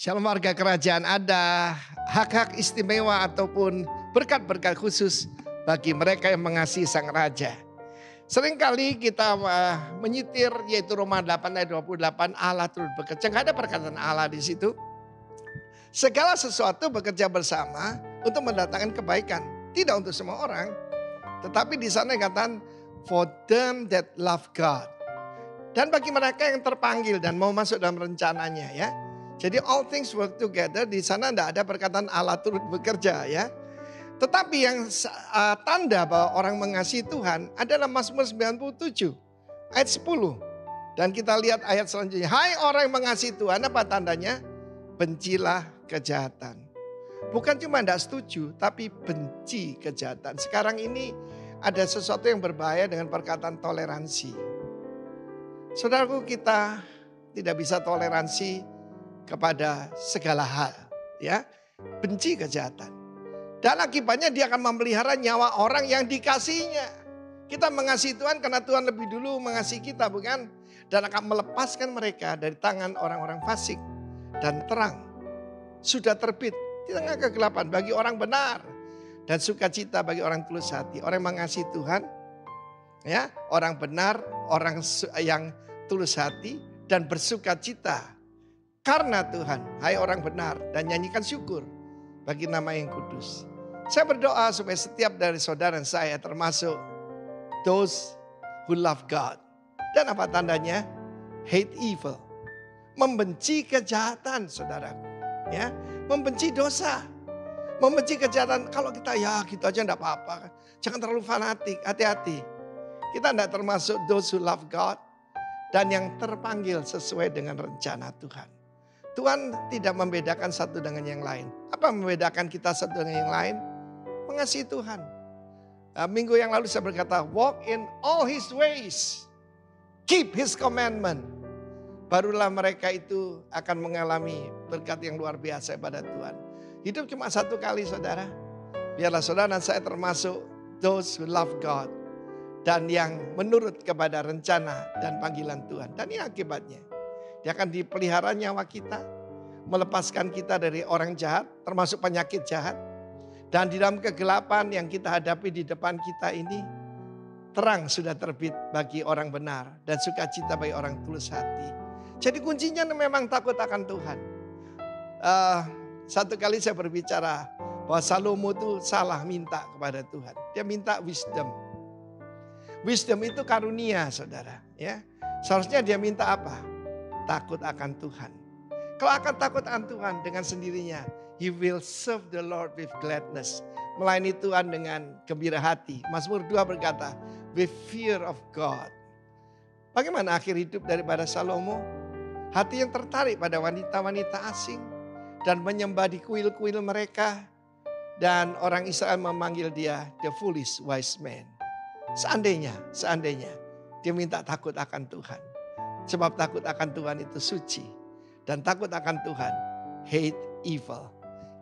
Shalom warga kerajaan, ada hak-hak istimewa ataupun berkat-berkat khusus bagi mereka yang mengasihi Sang Raja. Seringkali kita menyitir yaitu Roma 8 ayat 28, Allah turut bekerja. Enggak ada perkataan Allah di situ. Segala sesuatu bekerja bersama untuk mendatangkan kebaikan. Tidak untuk semua orang. Tetapi di sana dikatakan for them that love God. Dan bagi mereka yang terpanggil dan mau masuk dalam rencananya ya. Jadi all things work together, di sana tidak ada perkataan Allah turut bekerja ya. Tetapi yang tanda bahwa orang mengasihi Tuhan adalah Mazmur 97 ayat 10. Dan kita lihat ayat selanjutnya. Hai orang yang mengasihi Tuhan, apa tandanya? Bencilah kejahatan. Bukan cuma tidak setuju, tapi benci kejahatan. Sekarang ini ada sesuatu yang berbahaya dengan perkataan toleransi. Saudaraku, kita tidak bisa toleransi kepada segala hal, ya, benci kejahatan. Dan akibatnya dia akan memelihara nyawa orang yang dikasihinya. Kita mengasihi Tuhan karena Tuhan lebih dulu mengasihi kita, bukan? Dan akan melepaskan mereka dari tangan orang-orang fasik. Dan terang sudah terbit di tengah kegelapan bagi orang benar. Dan sukacita bagi orang tulus hati. Orang yang mengasihi Tuhan, ya, orang benar, orang yang tulus hati dan bersukacita karena Tuhan. Hai orang benar, dan nyanyikan syukur bagi nama yang kudus. Saya berdoa supaya setiap dari saudara dan saya termasuk those who love God. Dan apa tandanya? Hate evil. Membenci kejahatan, saudaraku. Ya, membenci dosa. Membenci kejahatan. Kalau kita ya gitu aja enggak apa-apa. Jangan terlalu fanatik, hati-hati. Kita enggak termasuk those who love God dan yang terpanggil sesuai dengan rencana Tuhan. Tuhan tidak membedakan satu dengan yang lain. Apa membedakan kita satu dengan yang lain? Mengasihi Tuhan. Minggu yang lalu saya berkata, walk in all His ways. Keep His commandment. Barulah mereka itu akan mengalami berkat yang luar biasa pada Tuhan. Hidup cuma satu kali, saudara. Biarlah saudara dan saya termasuk those who love God. Dan yang menurut kepada rencana dan panggilan Tuhan. Dan ini akibatnya. Dia akan dipelihara nyawa kita. Melepaskan kita dari orang jahat. Termasuk penyakit jahat. Dan di dalam kegelapan yang kita hadapi di depan kita ini. Terang sudah terbit bagi orang benar. Dan sukacita bagi orang tulus hati. Jadi kuncinya memang takut akan Tuhan. Satu kali saya berbicara. Bahwa Salomo itu salah minta kepada Tuhan. Dia minta wisdom. Wisdom itu karunia, saudara. Ya, seharusnya dia minta apa? Takut akan Tuhan. Kalau akan takut akan Tuhan dengan sendirinya, he will serve the Lord with gladness. Melayani Tuhan dengan gembira hati. Mazmur 2 berkata, with fear of God. Bagaimana akhir hidup daripada Salomo? Hati yang tertarik pada wanita-wanita asing dan menyembah di kuil-kuil mereka. Dan orang Israel memanggil dia the foolish wise man. Seandainya dia minta takut akan Tuhan. Sebab takut akan Tuhan itu suci. Dan takut akan Tuhan, hate evil.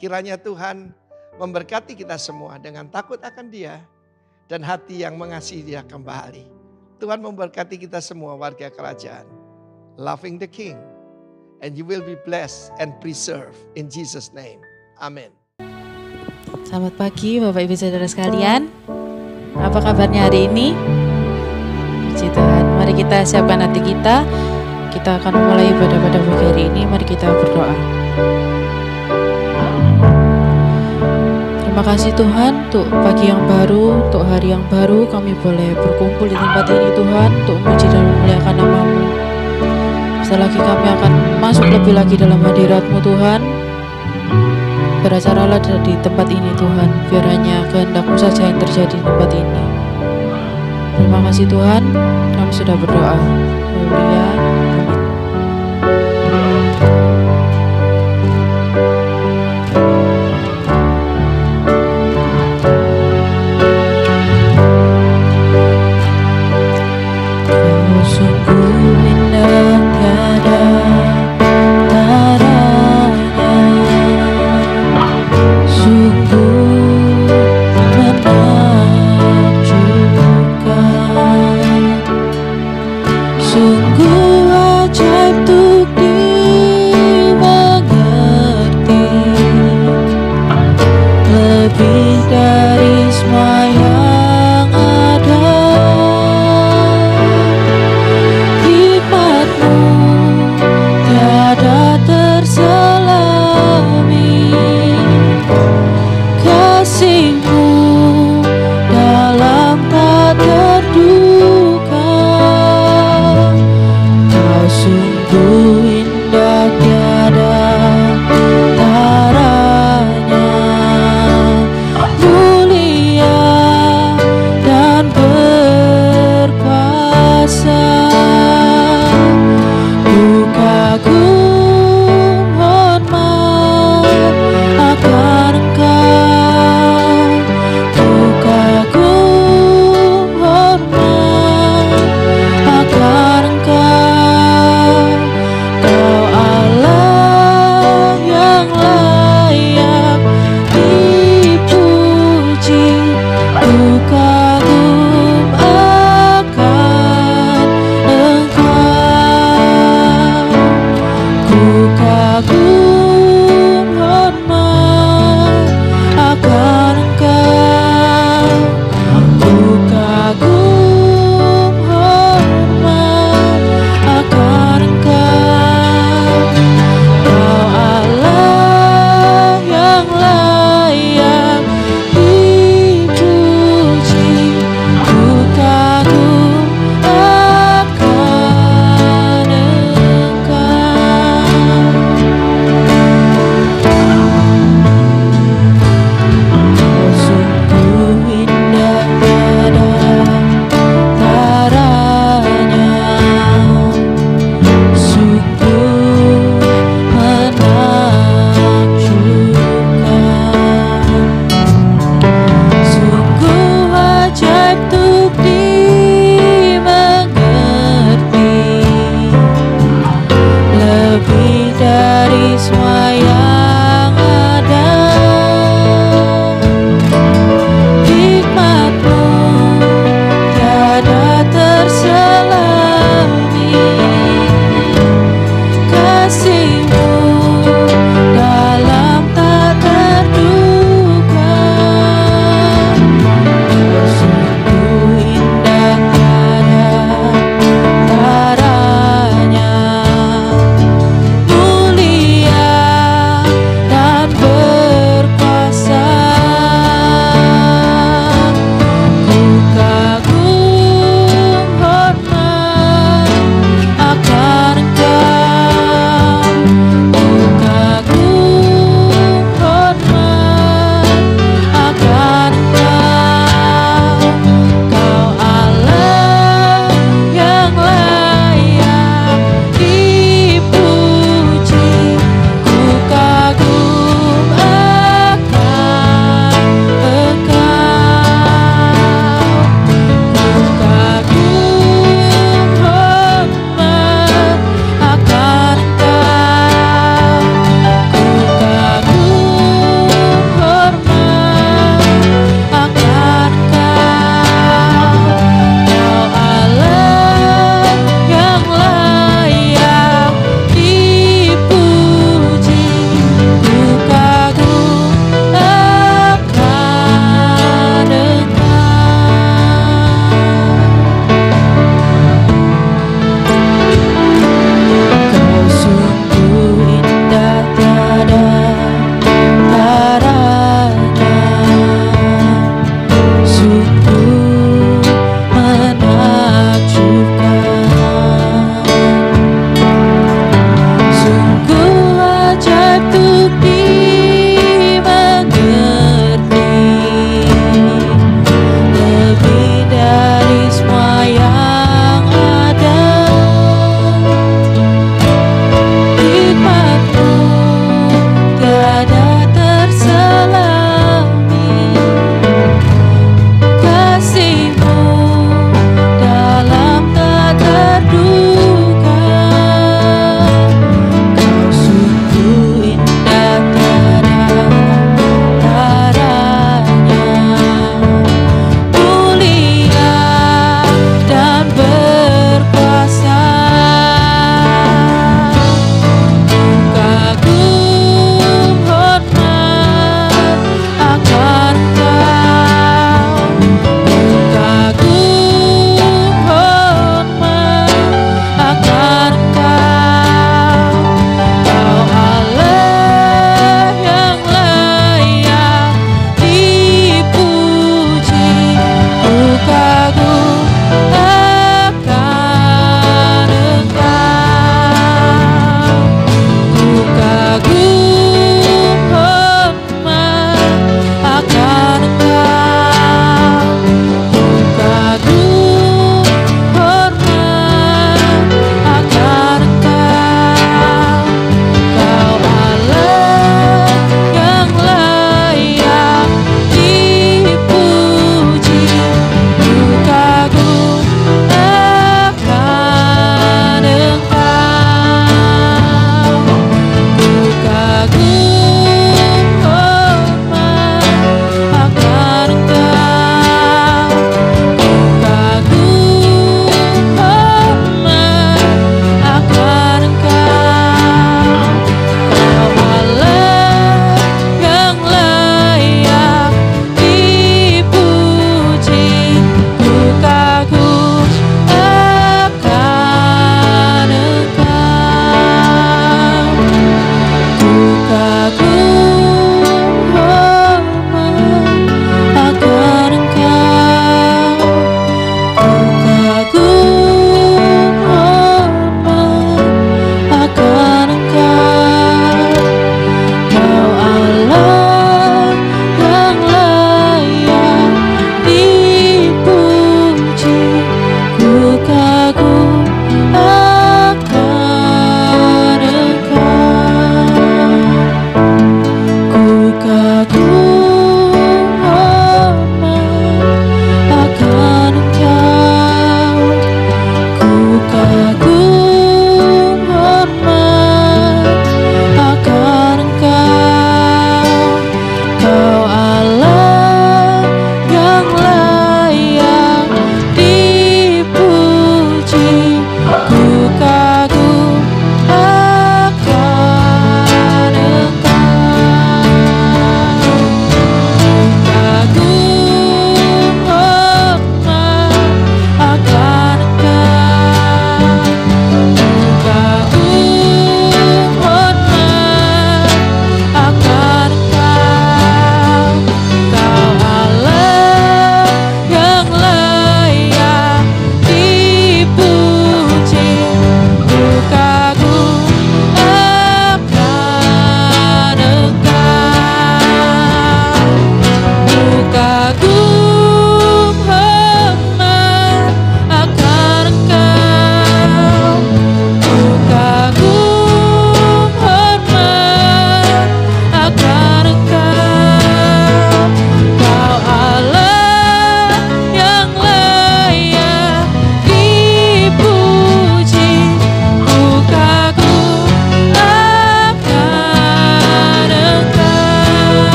Kiranya Tuhan memberkati kita semua dengan takut akan Dia. Dan hati yang mengasihi Dia kembali. Tuhan memberkati kita semua warga kerajaan. Loving the King. And you will be blessed and preserved in Jesus' name. Amin. Selamat pagi Bapak Ibu Saudara sekalian. Apa kabarnya hari ini? Puji Tuhan. Mari kita siapkan hati kita. Kita akan mulai ibadah pada pagi hari ini. Mari kita berdoa. Terima kasih Tuhan untuk pagi yang baru, untuk hari yang baru. Kami boleh berkumpul di tempat ini Tuhan untuk memuji dan memuliakan nama-Mu. Setelah lagi kami akan masuk lebih lagi dalam hadirat-Mu Tuhan. Beracaralah di tempat ini Tuhan. Biar hanya kehendak-Mu saja yang terjadi di tempat ini. Terima kasih Tuhan, kami sudah berdoa. Haleluya. Kau sungguh indah tiada taranya, sungguh menakjubkan, sungguh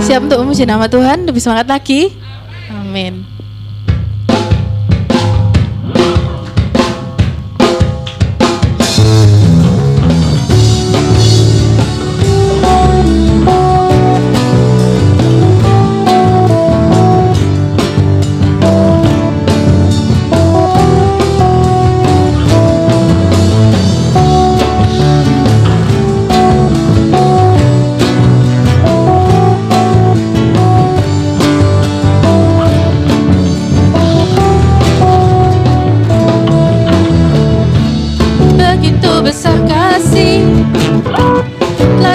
Siap untuk memuji nama Tuhan, lebih semangat lagi. Amin.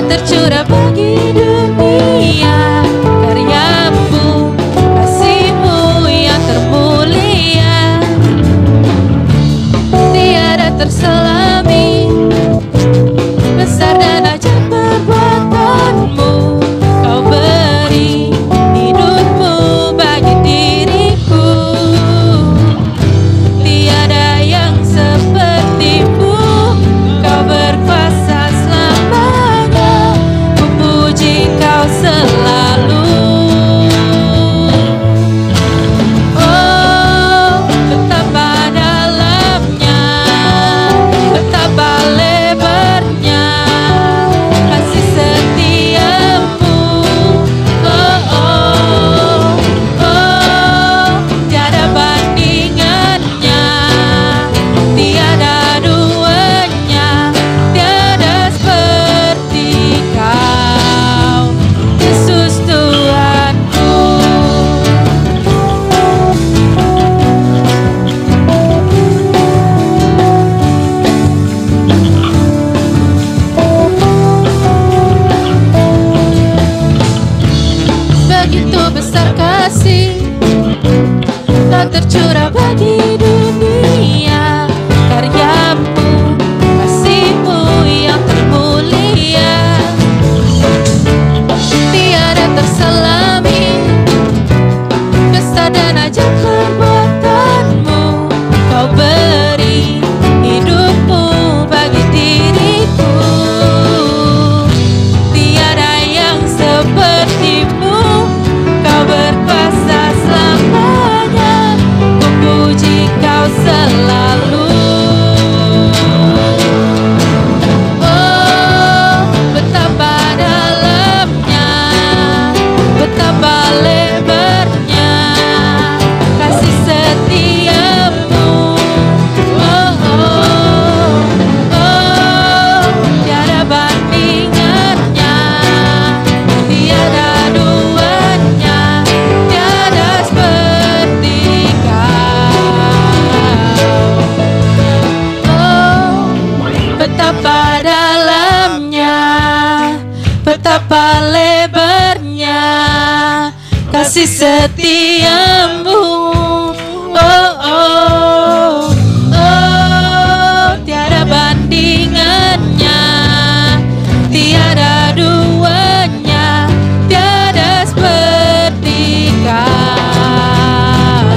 tercurah bagi dunia, karyamu, kasihmu yang termulia, tiada terselami, besar dan ajaib perbuatanmu, kau beri hidupmu bagi diriku, tiada yang sepertimu, kau berkuasa selamanya, memuji kau selalu. Oh, betapa dalamnya, betapa lebarnya kasih setiamu. Oh, oh, oh, tiada bandingannya, tiada duanya, tiada seperti kau, Yesus Tuhanku. Begitu besar kasih tak tercurah bagi dunia, karyamu, kasihmu yang termulia, tiada terselami, besar dan ajaib perbuatanmu, kau beri hidupmu bagi diriku, tiada yang sepertimu, kau berkuasa selamanya, memuji kau selalu. Oh, betapa dalamnya, betapa lebarnya kasih setiamu. Oh, oh, oh, tiada bandingannya, tiada duanya, tiada seperti kau. Oh, betapa dalamnya, betapa lebarnya kasih setiamu. Oh, oh, oh, tiada bandingannya, tiada duanya, tiada seperti kau.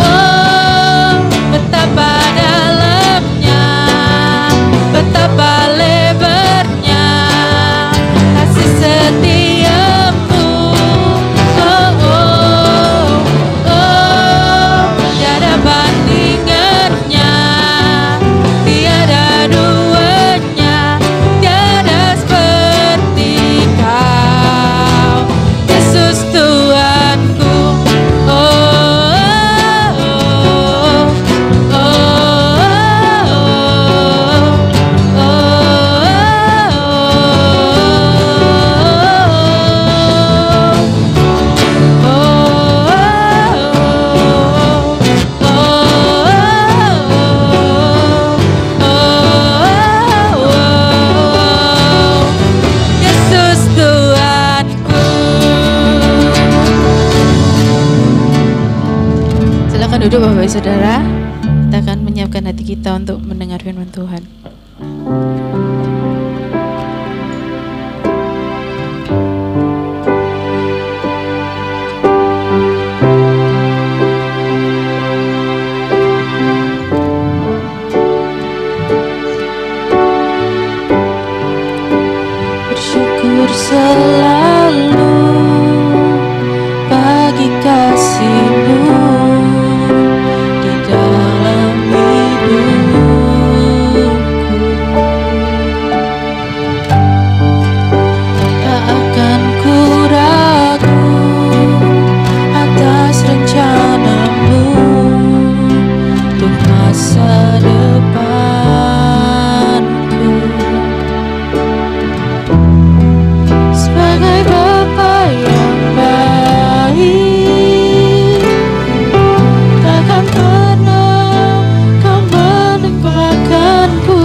Oh, betapa dalamnya, betapa lebarnya kasih setiamu. Oh, oh, oh, tiada bandingannya, tiada duanya, tiada seperti kau, Yesus Tuhanku. Oh, oh, oh, Yesus Tuhanku. Silakan duduk Bapak Ibu Saudara. Kita akan menyiapkan hati kita untuk mendengar firman Tuhan. Bersyukur bersyukur selalu bagi kasih-Mu di dalam hidupku. Tak akan ku ragu atas rencana-Mu untuk masa depanku. Sebagai Bapa yang baik, takkan pernah Kau meninggalkanku.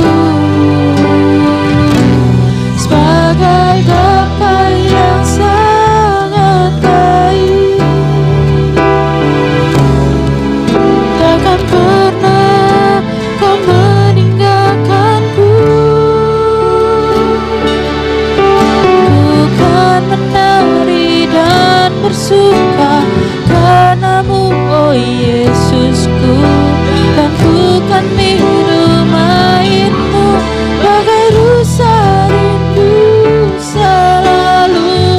Sebagai Bapa yang sangat baik, takkan pernah Kau meninggalkanku. Ku kan menari dan bersuka karena-Mu, oh Yesusku, dan ku kan minum air-Mu bagai rusa rindu. Selalu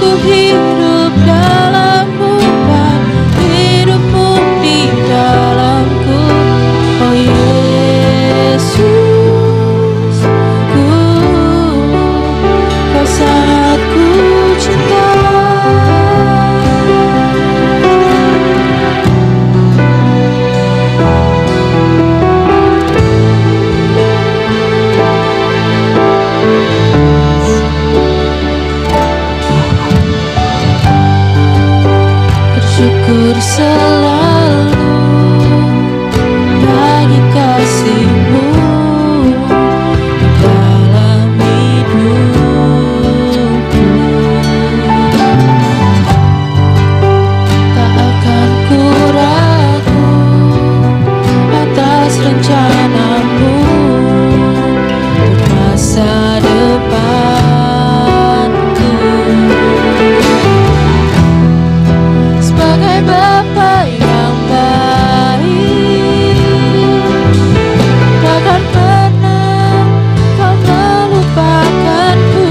ku hidup dalam-Mu dan hidup-Mu di dalamku, oh Yesus. Kau sangat ku cinta. Bersyukur selalu bagi kasih-Mu di dalam hidupku. Tak akan ku ragu atas rencana-Mu untuk masa depanku. Sebagai Bapa yang baik, takkan pernah Kau melupakanku.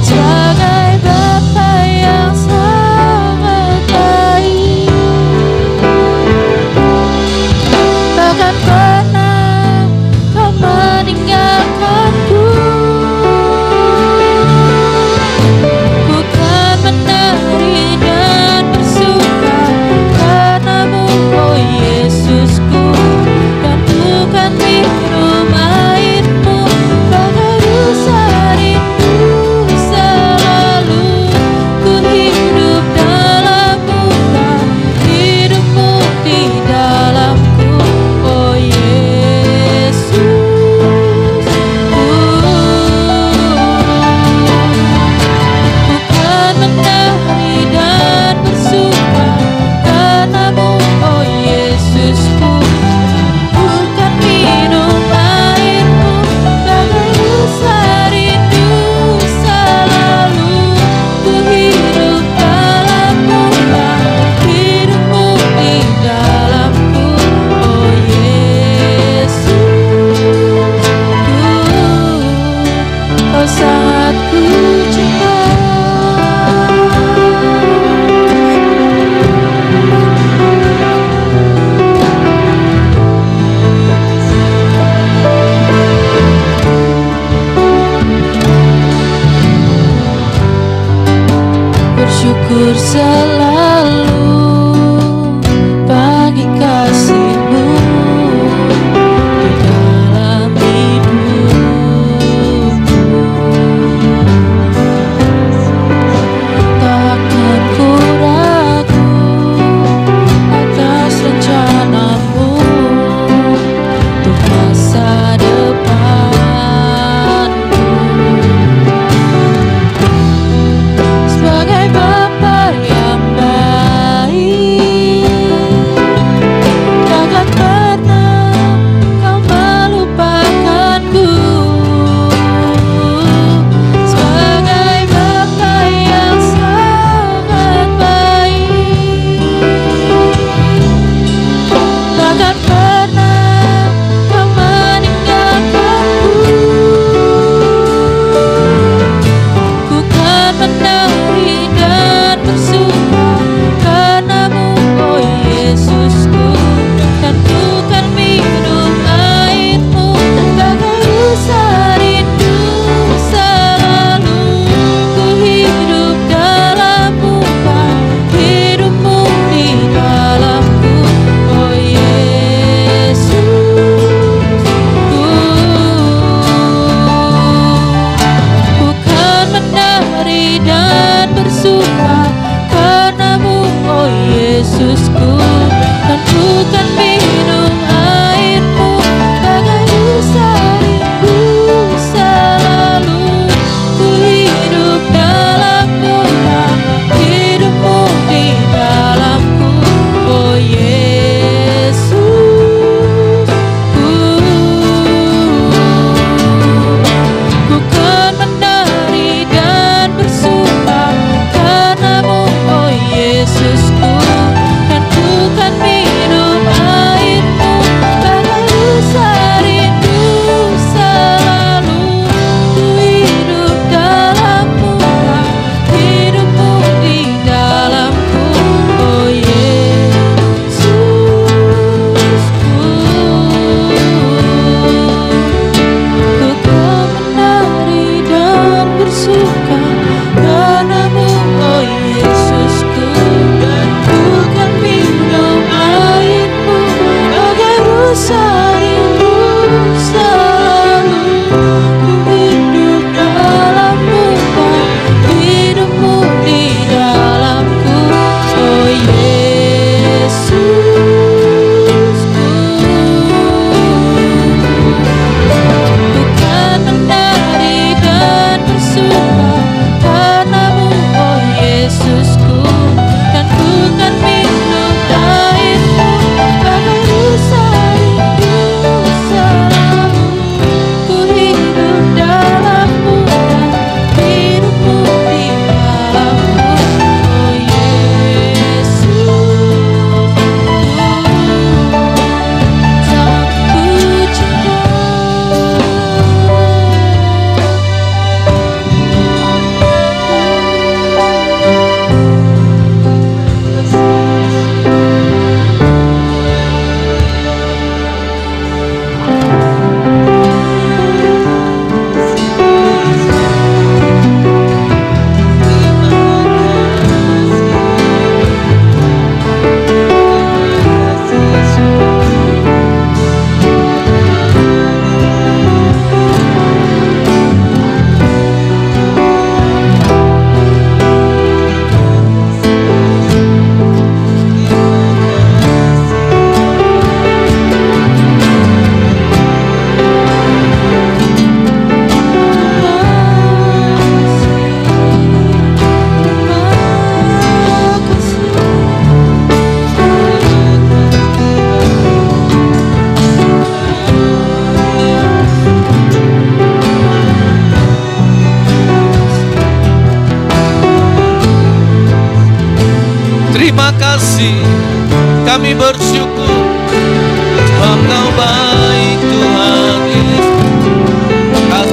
Sebagai Bapa yang sangat baik, takkan pernah Kau meninggalkanku. Ku kan menari dan bersuka karena-Mu, oh Yesusku, dan ku kan minum air-Mu bagai rusa rindu. Selalu ku hidup dalam-Mu dan hidup-Mu di dalamku, oh Yesus. Bukan menari dan bersuka karena-Mu, oh Yesusku, bukan minum air-Mu bagai rusa rindu. Selalu ku hidup dalam-Mu dan hidup-Mu di dalamku, oh Yesus. Kau sangat ku cinta. Bersyukur selalu bagi kasih-Mu di dalam hidupku. Takkan ku ragu atas rencana-Mu untuk masa depanku. Sebagai Bapa yang baik,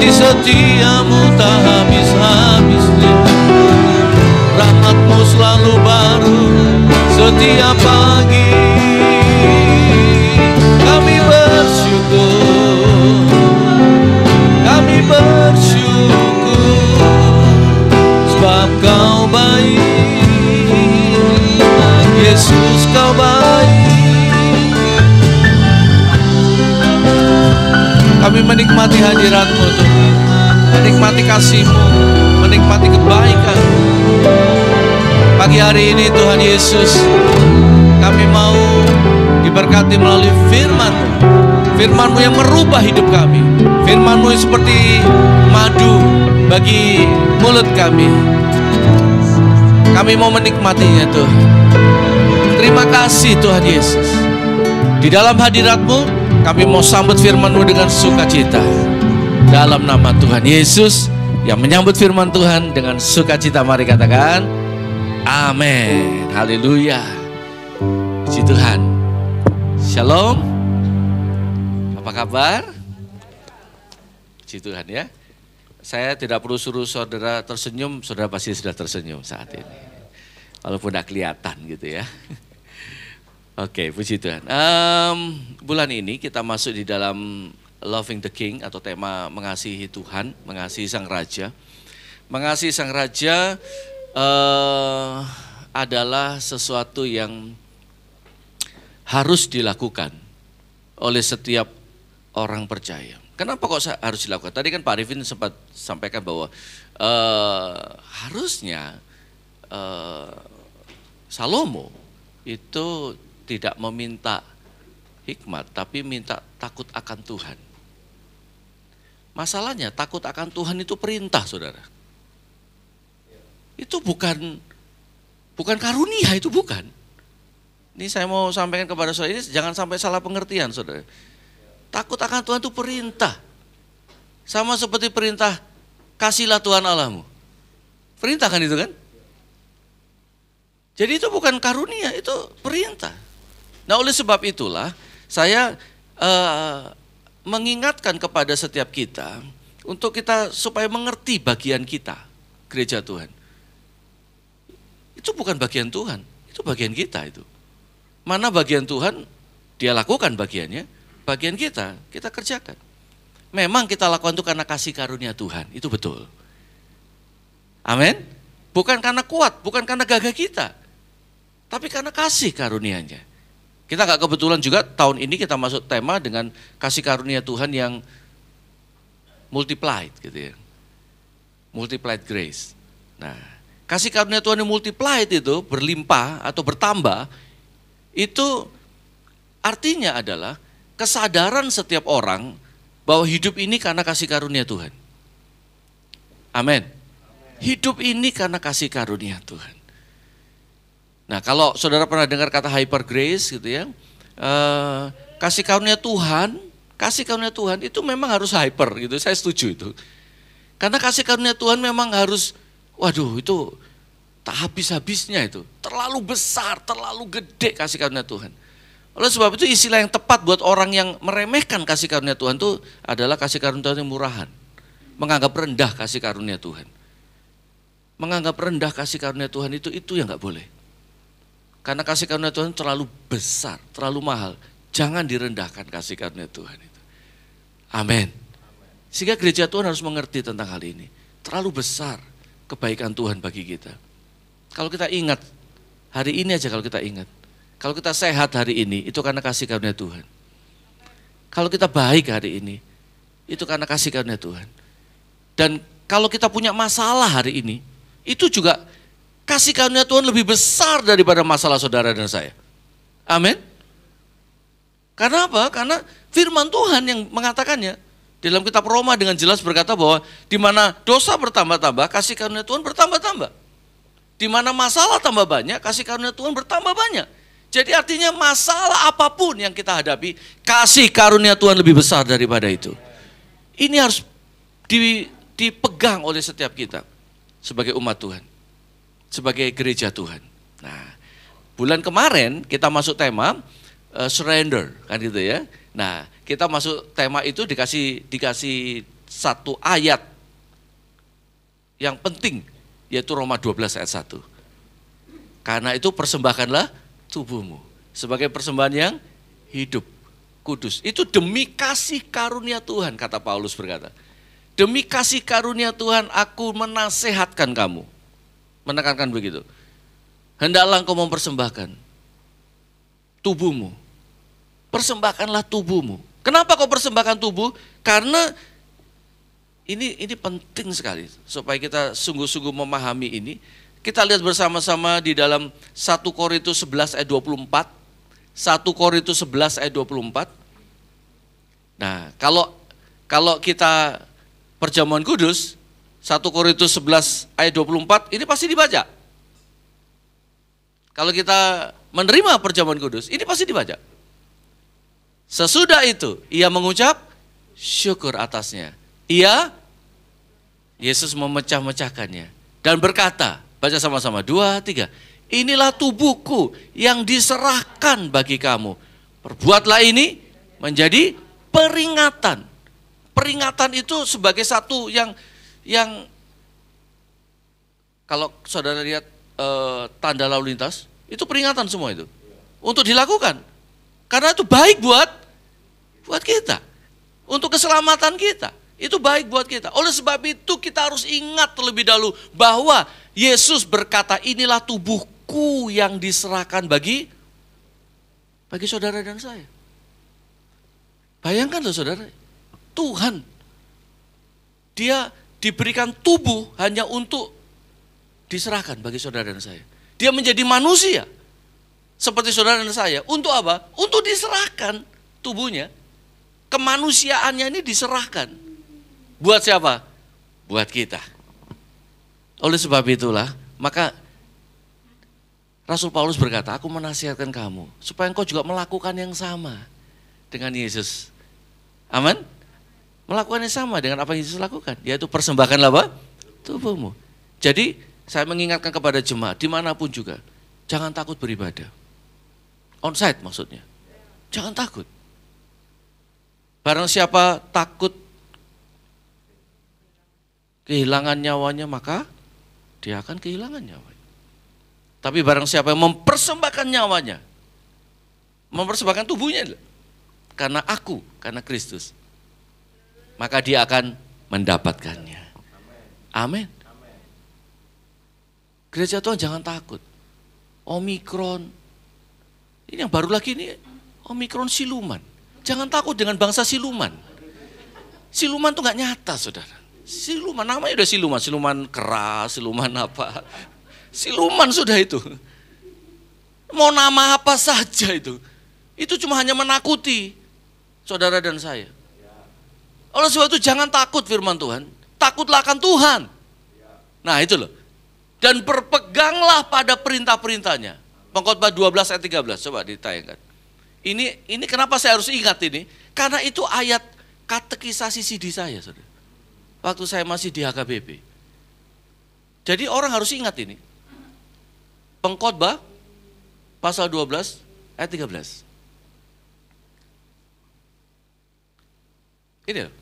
Kasih setiamu tak habis-habisnya, rahmatmu selalu baru setiap pagi. Kami bersyukur, kami bersyukur, sebab kau baik, Yesus kau baik. Kami menikmati hadirat-Mu Tuhan, menikmati kasih-Mu, menikmati kebaikan. Pagi hari ini Tuhan Yesus, kami mau diberkati melalui firman-Mu, firman-Mu yang merubah hidup kami, firman-Mu yang seperti madu bagi mulut kami. Kami mau menikmatinya Tuhan. Terima kasih Tuhan Yesus. Di dalam hadirat-Mu kami mau sambut firman-Mu dengan sukacita. Dalam nama Tuhan Yesus yang menyambut firman Tuhan dengan sukacita, mari katakan amin. Haleluya. Puji Tuhan. Shalom. Apa kabar? Puji Tuhan ya. Saya tidak perlu suruh saudara tersenyum, saudara pasti sudah tersenyum saat ini. Walaupun tidak kelihatan gitu ya. Oke, puji Tuhan. Bulan ini kita masuk di dalam Loving the King atau tema mengasihi Tuhan, mengasihi Sang Raja. Mengasihi Sang Raja adalah sesuatu yang harus dilakukan oleh setiap orang percaya. Kenapa kok harus dilakukan? Tadi kan Pak Arifin sempat sampaikan bahwa harusnya Salomo itu tidak meminta hikmat, tapi minta takut akan Tuhan. Masalahnya takut akan Tuhan itu perintah, saudara. Itu bukan karunia, itu bukan. Ini saya mau sampaikan kepada saudara, ini jangan sampai salah pengertian, saudara. Takut akan Tuhan itu perintah. Sama seperti perintah, kasihlah Tuhan Allahmu. Perintah kan itu kan? Jadi itu bukan karunia, itu perintah. Nah oleh sebab itulah saya mengingatkan kepada setiap kita untuk kita supaya mengerti bagian kita, gereja Tuhan. Itu bukan bagian Tuhan, itu bagian kita itu. Mana bagian Tuhan, dia lakukan bagiannya, bagian kita kerjakan. Memang kita lakukan itu karena kasih karunia Tuhan, itu betul. Amin. Bukan karena kuat, bukan karena gagah kita, tapi karena kasih karunia-Nya. Kita gak kebetulan juga tahun ini kita masuk tema dengan kasih karunia Tuhan yang multiplied gitu ya. Multiplied grace. Nah, kasih karunia Tuhan yang multiplied itu berlimpah atau bertambah, itu artinya adalah kesadaran setiap orang bahwa hidup ini karena kasih karunia Tuhan. Amin. Hidup ini karena kasih karunia Tuhan. Nah kalau saudara pernah dengar kata hyper grace gitu ya, kasih karunia Tuhan itu memang harus hyper gitu, saya setuju itu. Karena kasih karunia Tuhan memang harus, waduh itu tak habis-habisnya itu, terlalu besar, terlalu gede kasih karunia Tuhan. Oleh sebab itu istilah yang tepat buat orang yang meremehkan kasih karunia Tuhan itu adalah kasih karunia Tuhan yang murahan. Menganggap rendah kasih karunia Tuhan. Menganggap rendah kasih karunia Tuhan itu yang gak boleh. Karena kasih karunia Tuhan terlalu besar, terlalu mahal. Jangan direndahkan kasih karunia Tuhan itu. Amin. Sehingga gereja Tuhan harus mengerti tentang hal ini. Terlalu besar kebaikan Tuhan bagi kita. Kalau kita ingat, hari ini aja kalau kita ingat. Kalau kita sehat hari ini, itu karena kasih karunia Tuhan. Kalau kita baik hari ini, itu karena kasih karunia Tuhan. Dan kalau kita punya masalah hari ini, itu juga kasih karunia Tuhan lebih besar daripada masalah saudara dan saya. Amin. Karena apa? Karena firman Tuhan yang mengatakannya. Dalam kitab Roma dengan jelas berkata bahwa di mana dosa bertambah-tambah, kasih karunia Tuhan bertambah-tambah. Di mana masalah tambah banyak, kasih karunia Tuhan bertambah banyak. Jadi artinya masalah apapun yang kita hadapi, kasih karunia Tuhan lebih besar daripada itu. Ini harus dipegang oleh setiap kita sebagai umat Tuhan. Sebagai gereja Tuhan. Nah, bulan kemarin kita masuk tema surrender kan gitu ya. Nah, kita masuk tema itu dikasih satu ayat yang penting, yaitu Roma 12 ayat 1. Karena itu persembahkanlah tubuhmu sebagai persembahan yang hidup, kudus. Itu demi kasih karunia Tuhan, kata Paulus berkata. Demi kasih karunia Tuhan aku menasehatkan kamu. Menekankan begitu. Hendaklah engkau mempersembahkan tubuhmu. Persembahkanlah tubuhmu. Kenapa kau persembahkan tubuh? Karena ini penting sekali supaya kita sungguh-sungguh memahami ini. Kita lihat bersama-sama di dalam 1 Korintus 11 ayat 24. 1 Korintus 11 ayat 24. Nah, kalau kita perjamuan kudus 1 Korintus 11 ayat 24 ini pasti dibaca. Kalau kita menerima perjamuan kudus, ini pasti dibaca. Sesudah itu, ia mengucap syukur atasnya. Yesus memecah-mecahkannya dan berkata, baca sama-sama, 2, 3. Inilah tubuhku yang diserahkan bagi kamu. Perbuatlah ini menjadi peringatan. Peringatan itu sebagai satu yang kalau saudara lihat tanda lalu lintas, itu peringatan semua itu. Untuk dilakukan. Karena itu baik buat kita. Untuk keselamatan kita. Itu baik buat kita. Oleh sebab itu kita harus ingat terlebih dahulu bahwa Yesus berkata, inilah tubuhku yang diserahkan bagi saudara dan saya. Bayangkan loh saudara, Tuhan, dia diberikan tubuh hanya untuk diserahkan bagi saudara dan saya. Dia menjadi manusia seperti saudara dan saya. Untuk apa? Untuk diserahkan tubuhnya. Kemanusiaannya ini diserahkan. Buat siapa? Buat kita. Oleh sebab itulah, maka Rasul Paulus berkata, aku menasihatkan kamu supaya engkau juga melakukan yang sama dengan Yesus. Amin? Melakukan yang sama dengan apa yang Yesus lakukan, yaitu persembahkanlah apa? Tubuhmu. Jadi saya mengingatkan kepada jemaat dimanapun juga, jangan takut beribadah. Onsite maksudnya. Jangan takut. Barang siapa takut kehilangan nyawanya, maka dia akan kehilangan nyawanya. Tapi barang siapa yang mempersembahkan nyawanya, mempersembahkan tubuhnya, karena aku, karena Kristus, maka dia akan mendapatkannya. Amin. Gereja Tuhan jangan takut. Omikron, ini yang baru lagi ini, Omikron siluman. Jangan takut dengan bangsa siluman. Siluman tuh gak nyata saudara. Siluman, namanya udah siluman. Siluman keras, siluman apa. Siluman sudah itu. Mau nama apa saja itu. Itu cuma hanya menakuti saudara dan saya. Oleh sebab itu jangan takut firman Tuhan. Takutlah akan Tuhan. Nah itu loh. Dan berpeganglah pada perintah-perintahnya. Pengkhotbah 12 ayat 13, coba ditayangkan. Ini kenapa saya harus ingat ini? Karena itu ayat katekisasi CD saya, saudara. Waktu saya masih di HKBP. Jadi orang harus ingat ini. Pengkhotbah pasal 12 ayat 13. Ini loh.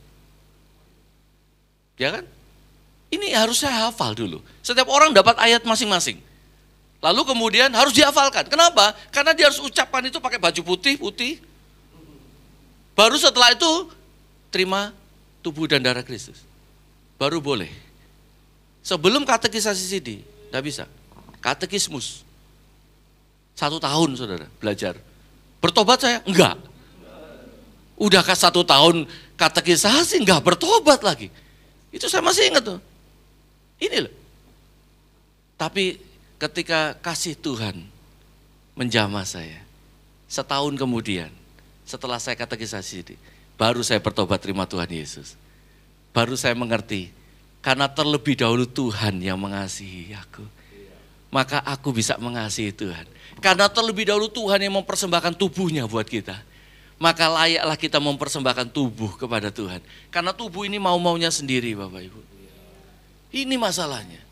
Ya kan? Ini harus saya hafal dulu. Setiap orang dapat ayat masing-masing. Lalu kemudian harus dihafalkan. Kenapa? Karena dia harus ucapkan itu pakai baju putih. Baru setelah itu terima tubuh dan darah Kristus. Baru boleh. Sebelum katekisasi CD, tidak bisa. Katekismus. 1 tahun saudara belajar. Bertobat saya? Enggak. Udah 1 tahun katekisasi enggak bertobat lagi. Itu saya masih ingat tuh. Ini loh. Tapi ketika kasih Tuhan menjamah saya, setahun kemudian setelah saya katekisasi, baru saya bertobat terima Tuhan Yesus. Baru saya mengerti, karena terlebih dahulu Tuhan yang mengasihi aku, maka aku bisa mengasihi Tuhan. Karena terlebih dahulu Tuhan yang mempersembahkan tubuhnya buat kita, maka layaklah kita mempersembahkan tubuh kepada Tuhan. Karena tubuh ini mau-maunya sendiri Bapak Ibu. Ini masalahnya.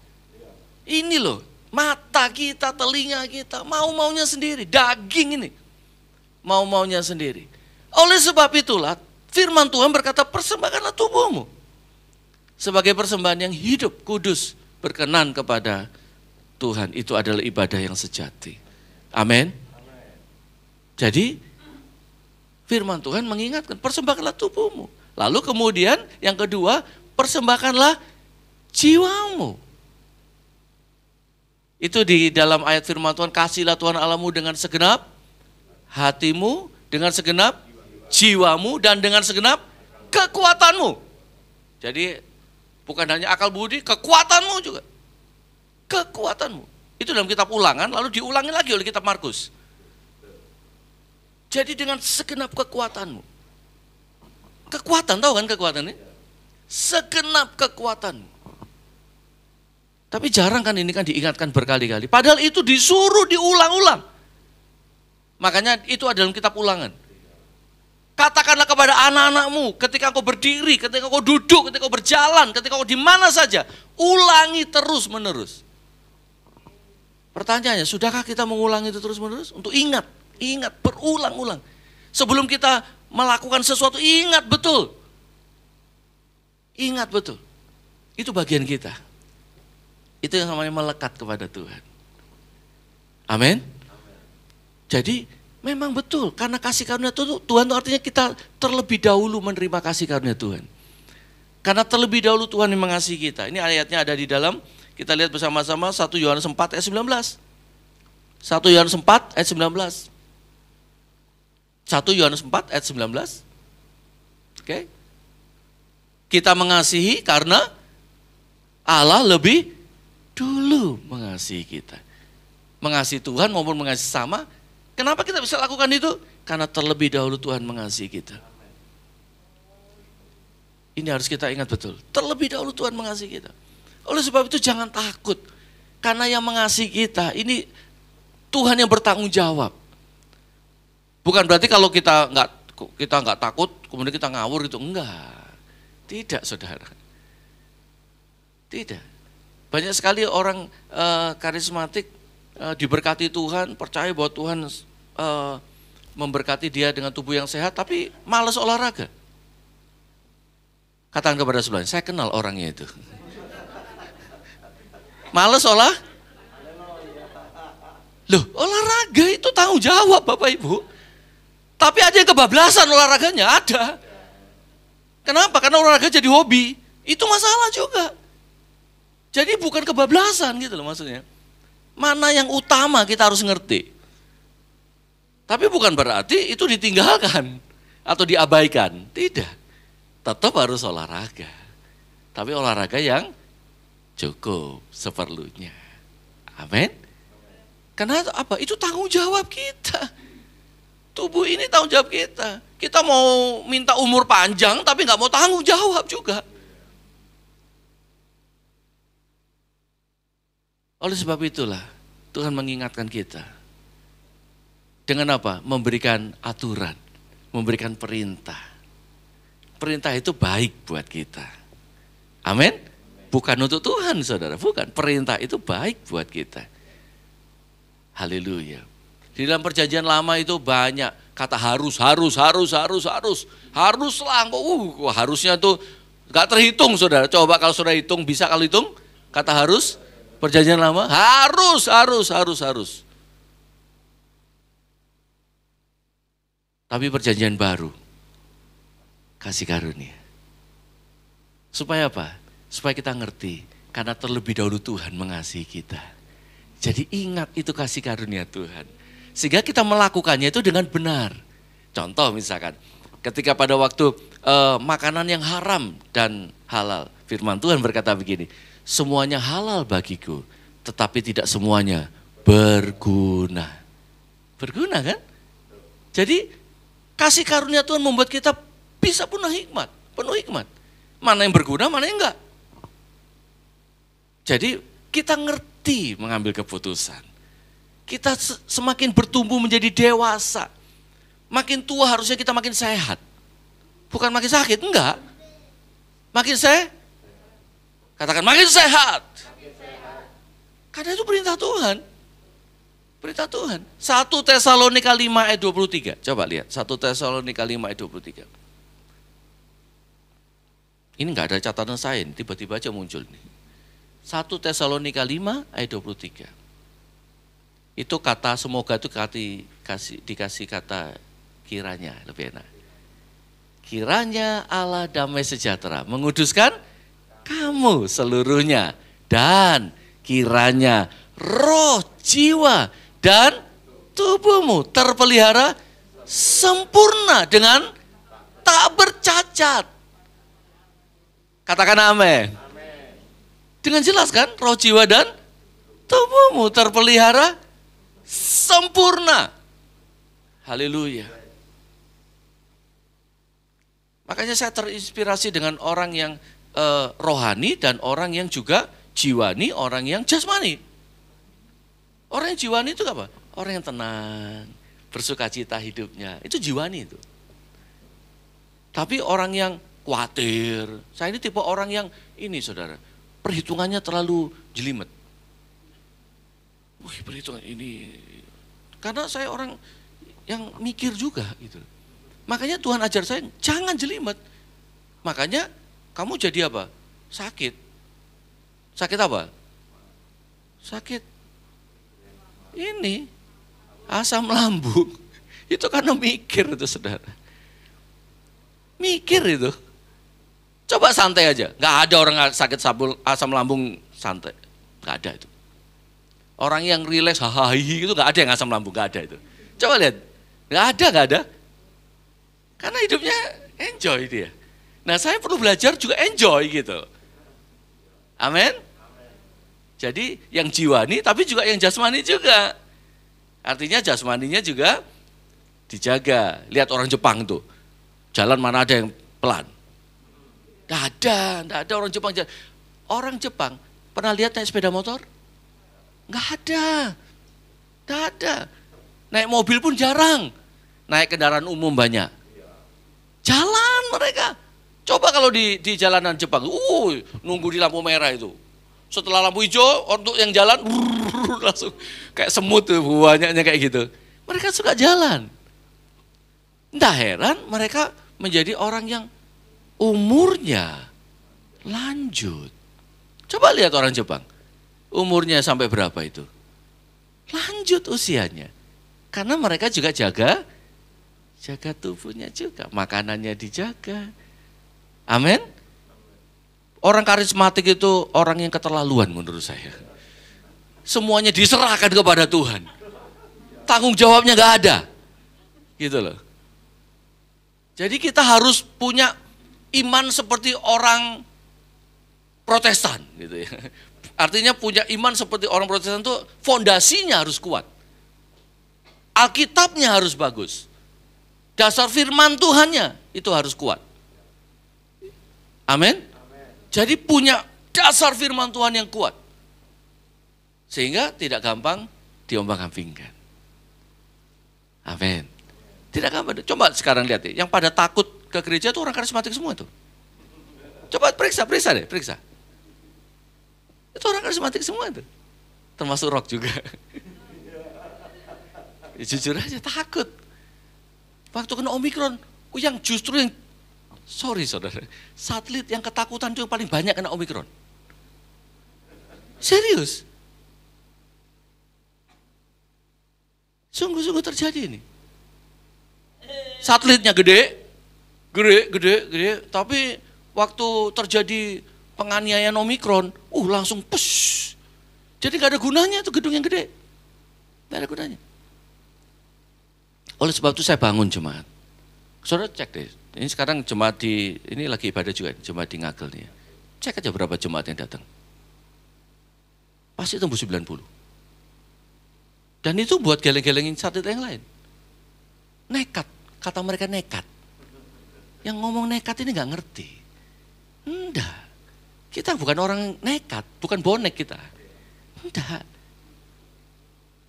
Ini loh. Mata kita, telinga kita, mau-maunya sendiri. Daging ini, mau-maunya sendiri. Oleh sebab itulah, firman Tuhan berkata, persembahkanlah tubuhmu. sebagai persembahan yang hidup, kudus, berkenan kepada Tuhan. Itu adalah ibadah yang sejati. Amin. Jadi firman Tuhan mengingatkan, persembahkanlah tubuhmu. Lalu kemudian yang kedua, persembahkanlah jiwamu. Itu di dalam ayat firman Tuhan, kasihlah Tuhan Allahmu dengan segenap hatimu, dengan segenap jiwamu, dan dengan segenap kekuatanmu. Jadi bukan hanya akal budi, kekuatanmu juga. Kekuatanmu. Itu dalam kitab Ulangan, lalu diulangi lagi oleh kitab Markus. Jadi dengan segenap kekuatanmu. Kekuatan, tahu kan kekuatan ini? Segenap kekuatanmu. Tapi jarang kan ini kan diingatkan berkali-kali. Padahal itu disuruh diulang-ulang. Makanya itu ada dalam kitab Ulangan. Katakanlah kepada anak-anakmu ketika kau berdiri, ketika kau duduk, ketika kau berjalan, ketika kau di mana saja. Ulangi terus menerus. Pertanyaannya, sudahkah kita mengulangi itu terus menerus? Untuk ingat, berulang-ulang. Sebelum kita melakukan sesuatu, ingat betul. Ingat betul. Itu bagian kita. Itu yang namanya melekat kepada Tuhan. Amin. Jadi memang betul, karena kasih karunia Tuhan itu artinya kita terlebih dahulu menerima kasih karunia Tuhan. Karena terlebih dahulu Tuhan yang mengasihi kita. Ini ayatnya ada di dalam, kita lihat bersama-sama 1 Yohanes 4 ayat 19. 1 Yohanes 4 ayat 19. 1 Yohanes 4 ayat 19. Oke. Kita mengasihi karena Allah lebih dulu mengasihi kita. Mengasihi Tuhan maupun mengasihi sama. Kenapa kita bisa lakukan itu? Karena terlebih dahulu Tuhan mengasihi kita. Ini harus kita ingat betul. Terlebih dahulu Tuhan mengasihi kita. Oleh sebab itu jangan takut. Karena yang mengasihi kita ini Tuhan yang bertanggung jawab. Bukan berarti kalau kita nggak takut, kemudian kita ngawur gitu. Enggak. Tidak, saudara. Tidak. Banyak sekali orang karismatik diberkati Tuhan, percaya bahwa Tuhan memberkati dia dengan tubuh yang sehat, tapi malas olahraga. Katakan kepada sebelahnya, saya kenal orangnya itu. Malas Loh, olahraga itu tanggung jawab Bapak Ibu. Tapi ada yang kebablasan olahraganya, ada. Kenapa? Karena olahraga jadi hobi. Itu masalah juga. Jadi bukan kebablasan gitu loh maksudnya. Mana yang utama kita harus ngerti. Tapi bukan berarti itu ditinggalkan atau diabaikan. Tidak. Tetap harus olahraga. Tapi olahraga yang cukup seperlunya. Amin. Karena apa? Itu tanggung jawab kita. Tubuh ini tanggung jawab kita. Kita mau minta umur panjang tapi nggak mau tanggung jawab juga. Oleh sebab itulah Tuhan mengingatkan kita. Dengan apa? Memberikan aturan, memberikan perintah. Perintah itu baik buat kita. Amin? Bukan untuk Tuhan saudara, bukan. Perintah itu baik buat kita. Haleluya. Di dalam perjanjian lama itu banyak kata harus. Haruslah, harusnya tuh gak terhitung saudara. Coba kalau saudara hitung, bisa kalau hitung kata harus. Perjanjian lama, harus. Tapi perjanjian baru, kasih karunia. Supaya apa? Supaya kita ngerti, karena terlebih dahulu Tuhan mengasihi kita. Jadi ingat itu kasih karunia Tuhan. Sehingga kita melakukannya itu dengan benar. Contoh misalkan, ketika pada waktu makanan yang haram dan halal. Firman Tuhan berkata begini, semuanya halal bagiku, tetapi tidak semuanya berguna. Berguna kan? Jadi kasih karunia Tuhan membuat kita bisa penuh hikmat. Mana yang berguna, mana yang enggak. Jadi kita ngerti mengambil keputusan. Kita semakin bertumbuh menjadi dewasa. Makin tua harusnya kita makin sehat. Bukan makin sakit, enggak. Makin katakan makin sehat. Karena itu perintah Tuhan. Perintah Tuhan. 1 Tesalonika 5 ayat 23. Coba lihat 1 Tesalonika 5 ayat 23. Ini nggak ada catatan saya, tiba-tiba aja muncul nih. 1 Tesalonika 5 ayat 23. Itu kata semoga itu dikasih kata kiranya, lebih enak. Kiranya Allah damai sejahtera menguduskan kamu seluruhnya. Dan kiranya roh, jiwa, dan tubuhmu terpelihara sempurna dengan tak bercacat. Katakan amin. Dengan jelas kan, roh, jiwa, dan tubuhmu terpelihara sempurna. Haleluya. Makanya saya terinspirasi dengan orang yang rohani dan orang yang juga jiwani, orang yang jasmani. Orang yang jiwani itu apa? Orang yang tenang, bersukacita hidupnya, itu jiwani itu. Tapi orang yang khawatir, saya ini tipe orang yang ini saudara, perhitungannya terlalu jelimet. Wih, perhitungan ini, karena saya orang yang mikir juga gitu. Makanya Tuhan ajar saya, jangan jelimet. Makanya kamu jadi apa? Sakit. Sakit apa? Sakit ini, asam lambung. Itu karena mikir itu saudara. Mikir itu. Coba santai aja. Gak ada orang sakit asam lambung santai. Gak ada itu. Orang yang rileks, hahaha itu gak ada yang asam lambung. Gak ada itu. Coba lihat. Gak ada. Karena hidupnya enjoy dia. Nah saya perlu belajar juga enjoy gitu. Amin. Jadi yang jiwani tapi juga yang jasmani juga. Artinya jasmaninya juga dijaga. Lihat orang Jepang tuh. Jalan mana ada yang pelan. Tidak ada orang Jepang. Orang Jepang pernah lihat naik sepeda motor? Nggak ada. Naik mobil pun jarang. Naik kendaraan umum banyak. Jalan mereka. Coba kalau di jalanan Jepang, nunggu di lampu merah itu. Setelah lampu hijau, untuk yang jalan, langsung kayak semut tuh, banyaknya kayak gitu. Mereka suka jalan. Entah heran mereka menjadi orang yang umurnya lanjut. Coba lihat orang Jepang, umurnya sampai berapa itu? Lanjut usianya. Karena mereka juga jaga tubuhnya juga, makanannya dijaga. Amin. Orang karismatik itu orang yang keterlaluan menurut saya. Semuanya diserahkan kepada Tuhan. Tanggung jawabnya gak ada. Gitu loh. Jadi kita harus punya iman seperti orang Protestan gitu ya. Artinya punya iman seperti orang Protestan itu fondasinya harus kuat. Alkitabnya harus bagus. Dasar firman Tuhannya itu harus kuat. Amin. Jadi punya dasar firman Tuhan yang kuat. Sehingga tidak gampang diombang-ambingkan. Amin. Tidak gampang. Coba sekarang lihat ya, yang pada takut ke gereja itu orang karismatik semua tuh. Coba periksa deh. Itu orang karismatik semua tuh. Termasuk rock juga. Ya, jujur aja takut. Waktu kena Omikron, sorry saudara, satelit yang ketakutan itu yang paling banyak kena Omikron. Serius. Sungguh-sungguh terjadi ini. Satelitnya gede, tapi waktu terjadi penganiayaan Omikron, langsung push. Jadi gak ada gunanya tuh gedung yang gede. Gak ada gunanya. Oleh sebab itu saya bangun jemaat. Saudara cek deh, ini sekarang jemaat ini lagi ibadah juga, jemaat di Ngagel nih. Cek aja berapa jemaat yang datang. Pasti tembus 90. Dan itu buat geleng-gelengin satelit yang lain. Nekat, kata mereka nekat. Yang ngomong nekat ini gak ngerti. Enggak, kita bukan orang nekat, bukan bonek kita. Enggak.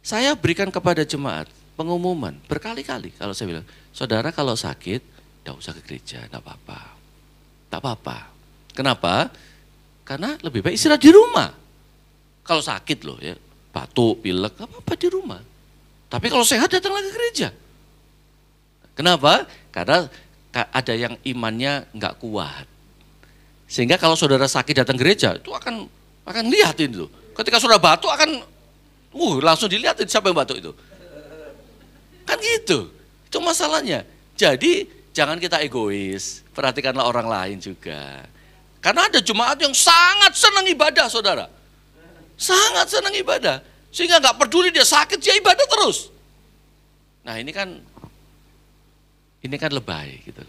Saya berikan kepada jemaat pengumuman berkali-kali kalau saya bilang, saudara kalau sakit, tidak usah ke gereja, tidak apa-apa. Kenapa? Karena lebih baik istirahat di rumah. Kalau sakit loh ya, batuk, pilek, apa-apa di rumah. Tapi kalau sehat datang lagi ke gereja. Kenapa? Karena ada yang imannya nggak kuat. Sehingga kalau saudara sakit datang gereja, itu akan lihatin itu. Ketika saudara batuk akan langsung dilihatin siapa yang batuk itu. Kan gitu. Itu masalahnya. Jadi jangan kita egois, perhatikanlah orang lain juga. Karena ada jemaat yang sangat senang ibadah, saudara. Sangat senang ibadah. Sehingga nggak peduli dia sakit, dia ibadah terus. Nah ini kan lebay gitu.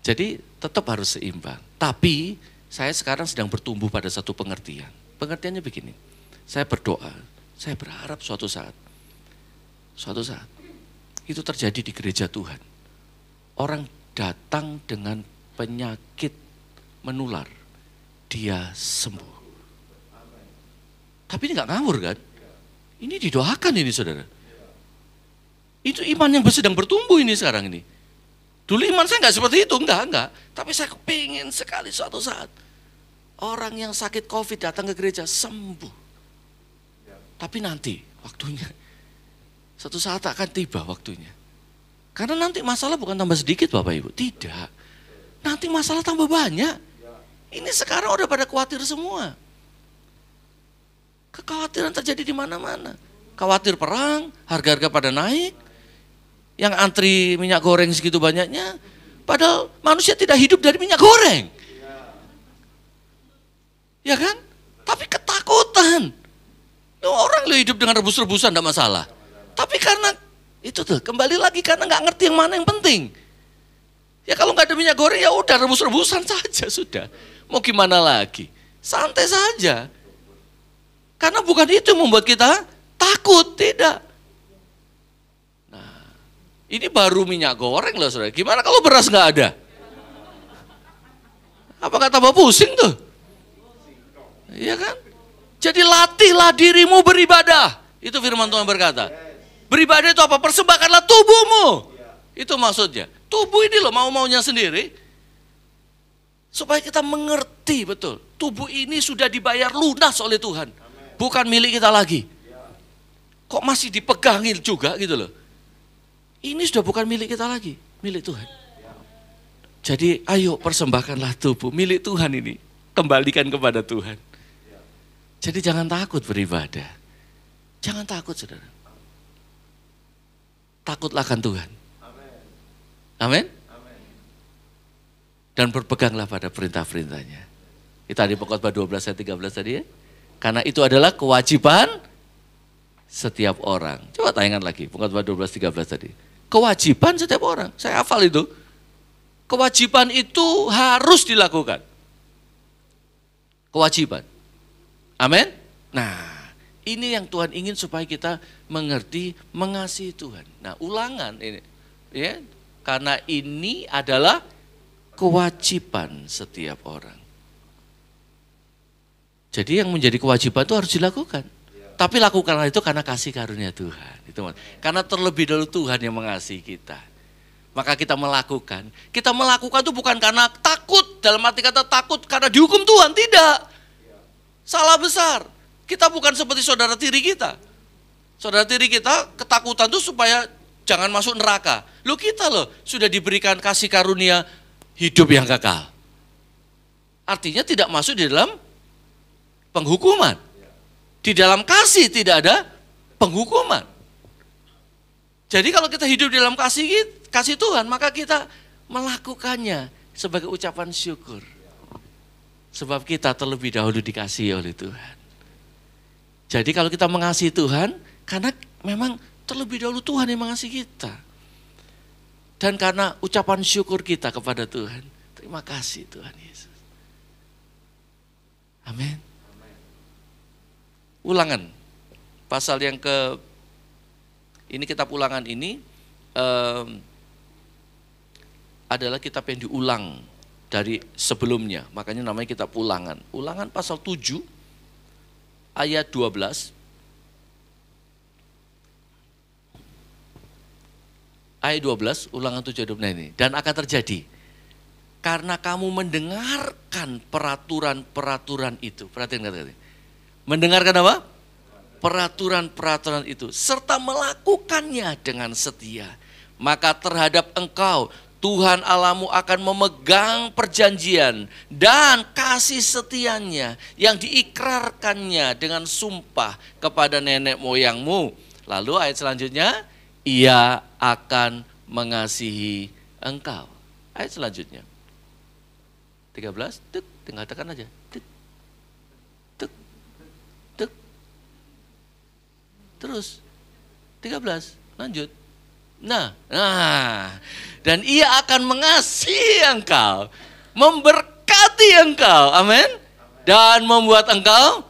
Jadi tetap harus seimbang. Tapi saya sekarang sedang bertumbuh pada satu pengertian. Pengertiannya begini, saya berdoa, saya berharap suatu saat itu terjadi di gereja Tuhan. Orang datang dengan penyakit menular, dia sembuh. Tapi ini gak ngawur kan? Ini didoakan ini saudara. Itu iman yang sedang bertumbuh ini sekarang ini. Dulu iman saya gak seperti itu, enggak. Tapi saya kepingin sekali suatu saat orang yang sakit COVID datang ke gereja sembuh. Tapi nanti waktunya, suatu saat akan tiba waktunya. Karena nanti masalah bukan tambah sedikit Bapak Ibu, tidak. Nanti masalah tambah banyak. Ini sekarang udah pada khawatir semua. Kekhawatiran terjadi di mana-mana. Khawatir perang, harga-harga pada naik. Yang antri minyak goreng segitu banyaknya. Padahal manusia tidak hidup dari minyak goreng. Ya kan? Tapi ketakutan. Orang lo hidup dengan rebus-rebusan tidak masalah. Tapi karena itu tuh kembali lagi karena nggak ngerti yang mana yang penting. Ya kalau nggak ada minyak goreng ya udah rebus-rebusan saja sudah. Mau gimana lagi? Santai saja. Karena bukan itu yang membuat kita takut, tidak. Nah, ini baru minyak goreng loh saudara. Gimana kalau beras nggak ada? Apakah tambah pusing tuh? Iya kan? Jadi latihlah dirimu beribadah. Itu firman Tuhan berkata. Beribadah itu apa? Persembahkanlah tubuhmu. Itu maksudnya. Tubuh ini loh mau-maunya sendiri. Supaya kita mengerti betul. Tubuh ini sudah dibayar lunas oleh Tuhan. Bukan milik kita lagi. Kok masih dipegangin juga gitu loh. Ini sudah bukan milik kita lagi. Milik Tuhan. Jadi ayo persembahkanlah tubuh. Milik Tuhan ini. Kembalikan kepada Tuhan. Jadi jangan takut beribadah. Jangan takut saudara. Takutlah akan Tuhan. Amin. Dan berpeganglah pada perintah-perintahnya. Kita di Pengkhotbah 12 ayat 13 tadi ya. Karena itu adalah kewajiban setiap orang. Coba tayangan lagi, Pengkhotbah 12, 13 tadi. Kewajiban setiap orang, saya hafal itu. Kewajiban itu harus dilakukan. Kewajiban. Amin? Nah, ini yang Tuhan ingin supaya kita mengerti, mengasihi Tuhan. Nah, ulangan ini. Ya, karena ini adalah kewajiban setiap orang. Jadi yang menjadi kewajiban itu harus dilakukan. Tapi lakukanlah itu karena kasih karunia Tuhan. Itu, karena terlebih dahulu Tuhan yang mengasihi kita. Maka kita melakukan. Kita melakukan itu bukan karena takut. Dalam arti kata takut karena dihukum Tuhan. Tidak. Salah besar. Kita bukan seperti saudara tiri kita. Saudara tiri kita ketakutan itu supaya jangan masuk neraka. Loh kita loh sudah diberikan kasih karunia hidup yang kekal. Artinya tidak masuk di dalam penghukuman. Di dalam kasih tidak ada penghukuman. Jadi kalau kita hidup di dalam kasih Tuhan, maka kita melakukannya sebagai ucapan syukur. Sebab kita terlebih dahulu dikasihi oleh Tuhan. Jadi kalau kita mengasihi Tuhan, karena memang terlebih dahulu Tuhan yang mengasihi kita. Dan karena ucapan syukur kita kepada Tuhan, terima kasih Tuhan Yesus. Amin. Ulangan, pasal yang ini kitab ulangan ini adalah kitab yang diulang dari sebelumnya, makanya namanya kitab ulangan. Ulangan pasal 7 ayat 12. Ayat 12, ulangan 7 ayat 12 ini. Dan akan terjadi, karena kamu mendengarkan peraturan-peraturan itu. Perhatikan kata-kata. Mendengarkan apa? Peraturan-peraturan itu. Serta melakukannya dengan setia. Maka terhadap engkau Tuhan Allahmu akan memegang perjanjian dan kasih setianya yang diikrarkannya dengan sumpah kepada nenek moyangmu. Lalu ayat selanjutnya, ia akan mengasihi engkau. Ayat selanjutnya, 13, tinggal tekan aja. Terus 13, lanjut. Nah, dan ia akan mengasihi engkau, memberkati engkau, amin, dan membuat engkau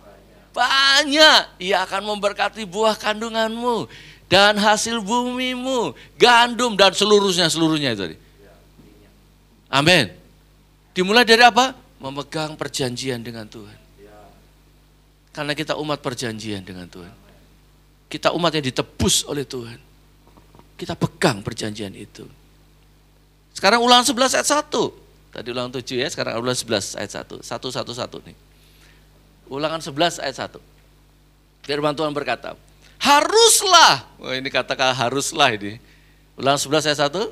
banyak. Ia akan memberkati buah kandunganmu dan hasil bumimu, gandum dan seluruhnya itu. Amin. Dimulai dari apa? Memegang perjanjian dengan Tuhan. Karena kita umat perjanjian dengan Tuhan. Kita umat yang ditebus oleh Tuhan. Kita pegang perjanjian itu. Sekarang ulangan 11 ayat 1. Tadi ulangan 7 ya, sekarang ulangan 11 ayat 1. 1 nih. Ulangan 11 ayat 1. Firman Tuhan berkata, haruslah, ini kata haruslah ini. Ulangan 11 ayat 1.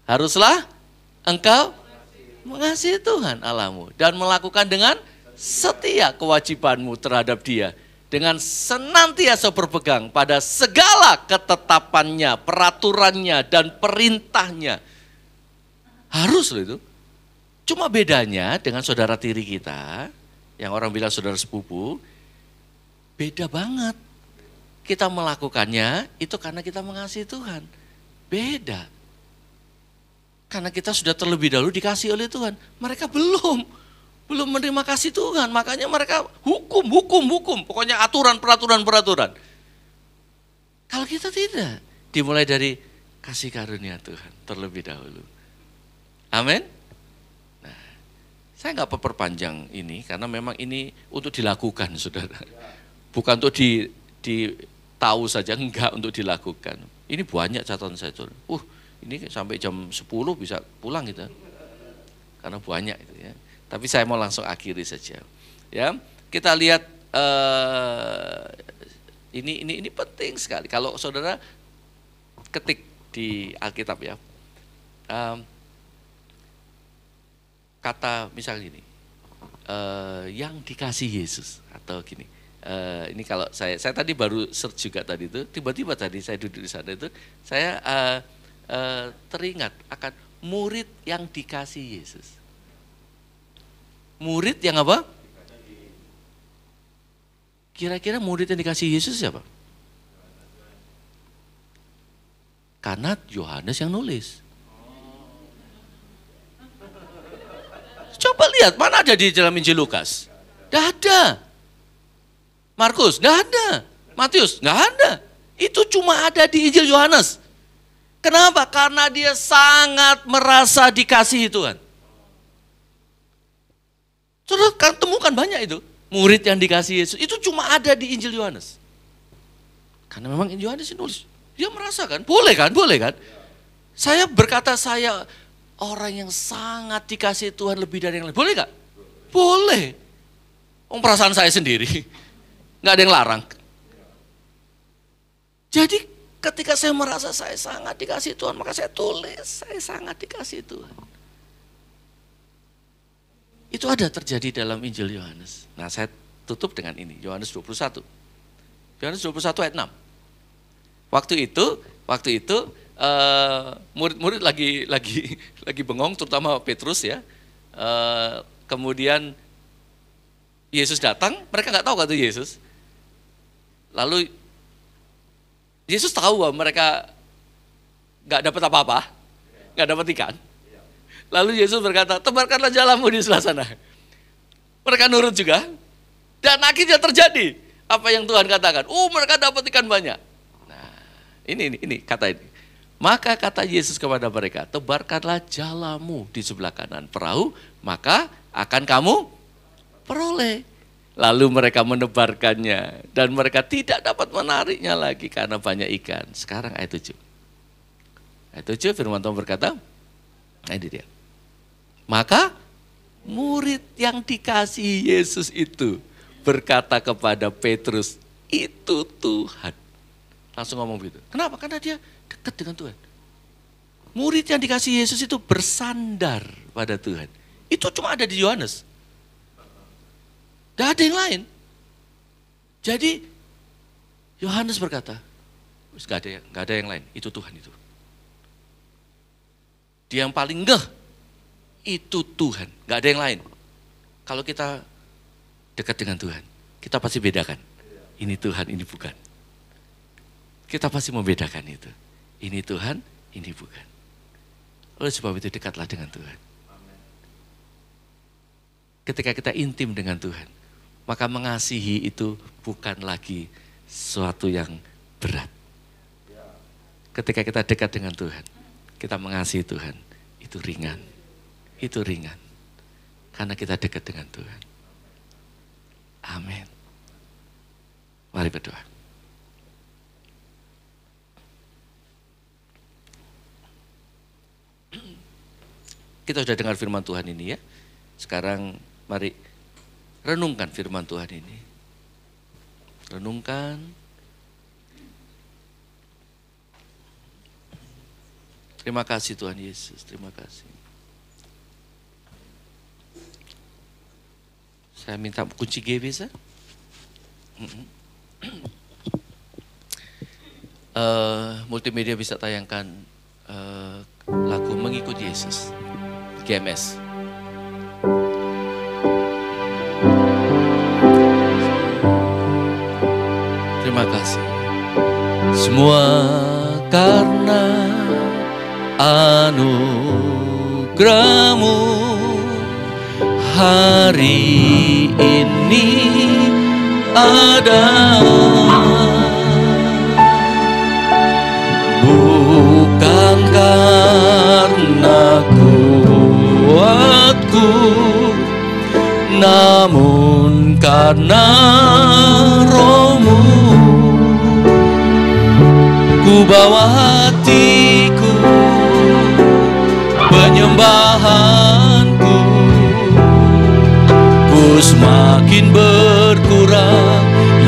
Haruslah engkau mengasihi Tuhan Allahmu dan melakukan dengan setia kewajibanmu terhadap Dia, dengan senantiasa berpegang pada segala ketetapannya, peraturannya, dan perintahnya. Harus loh itu. Cuma bedanya dengan saudara tiri kita, yang orang bilang saudara sepupu, beda banget. Kita melakukannya itu karena kita mengasihi Tuhan. Beda. Karena kita sudah terlebih dahulu dikasih oleh Tuhan. Mereka belum menerima kasih Tuhan. Makanya mereka hukum. Pokoknya aturan, peraturan. Kalau kita tidak. Dimulai dari kasih karunia Tuhan terlebih dahulu. Amin. Nah, saya nggak perpanjang ini karena memang ini untuk dilakukan, saudara. Bukan untuk tahu saja, enggak, untuk dilakukan. Ini banyak catatan saya, saudara. Ini sampai jam 10 bisa pulang gitu. Karena banyak itu ya. Tapi saya mau langsung akhiri saja. Ya, kita lihat ini penting sekali. Kalau saudara ketik di Alkitab ya, kata misalnya gini, yang dikasih Yesus atau gini. Ini kalau saya tadi baru search juga tadi itu, tiba-tiba tadi saya duduk di sana itu, saya teringat akan murid yang dikasih Yesus. Murid yang apa? Kira-kira murid yang dikasih Yesus siapa? Karena Yohanes yang nulis. Coba lihat, mana ada di dalam Injil Lukas? Tidak ada. Markus, tidak ada. Matius, tidak ada. Itu cuma ada di Injil Yohanes. Kenapa? Karena dia sangat merasa dikasihi Tuhan. Saudara kan temukan banyak itu. Murid yang dikasih Yesus. Itu cuma ada di Injil Yohanes. Karena memang Injil Yohanes nulis. Dia merasakan. Boleh kan? Saya berkata saya orang yang sangat dikasihi Tuhan lebih dari yang lain. Boleh gak? Boleh. Perasaan saya sendiri. Gak ada yang larang. Jadi ketika saya merasa saya sangat dikasihi Tuhan, maka saya tulis, saya sangat dikasihi Tuhan. Itu ada terjadi dalam Injil Yohanes. Nah, saya tutup dengan ini, Yohanes 21. Yohanes 21 ayat 6. Waktu itu murid-murid lagi bengong, terutama Petrus ya. Kemudian Yesus datang, mereka nggak tahu kata Yesus. Lalu Yesus tahu bahwa mereka nggak dapat apa-apa, nggak dapat ikan. Lalu Yesus berkata, tebarkanlah jalamu di sebelah sana. Mereka nurut juga. Dan akhirnya terjadi apa yang Tuhan katakan. Mereka dapat ikan banyak. Nah, ini kata ini. Maka kata Yesus kepada mereka, tebarkanlah jalamu di sebelah kanan perahu, maka akan kamu peroleh. Lalu mereka menebarkannya dan mereka tidak dapat menariknya lagi karena banyak ikan. Sekarang ayat 7. Ayat 7 firman Tuhan berkata, nah ini dia. Maka murid yang dikasihi Yesus itu berkata kepada Petrus, itu Tuhan. Langsung ngomong begitu. Kenapa? Karena dia dekat dengan Tuhan. Murid yang dikasih Yesus itu bersandar pada Tuhan. Itu cuma ada di Yohanes. Tidak ada yang lain. Jadi Yohanes berkata, gak ada yang lain, itu Tuhan itu. Dia yang paling ngeh, itu Tuhan, gak ada yang lain. Kalau kita dekat dengan Tuhan, kita pasti bedakan. Ini Tuhan, ini bukan. Kita pasti membedakan itu. Ini Tuhan, ini bukan. Oleh sebab itu dekatlah dengan Tuhan. Ketika kita intim dengan Tuhan, maka mengasihi itu bukan lagi sesuatu yang berat. Ketika kita dekat dengan Tuhan, kita mengasihi Tuhan, itu ringan. Itu ringan. Karena kita dekat dengan Tuhan. Amin. Mari berdoa. Kita sudah dengar firman Tuhan ini ya. Sekarang mari renungkan firman Tuhan ini. Renungkan. Terima kasih Tuhan Yesus, terima kasih. Saya minta kunci G bisa? Multimedia bisa tayangkan lagu Mengikut Yesus, GMS. Terima kasih. Semua karena anugerah-Mu hari ini ada. Bukan karena kuatku, namun karena Roh-Mu. Ku bawa hatiku, penyembahanku, ku semakin berkurang,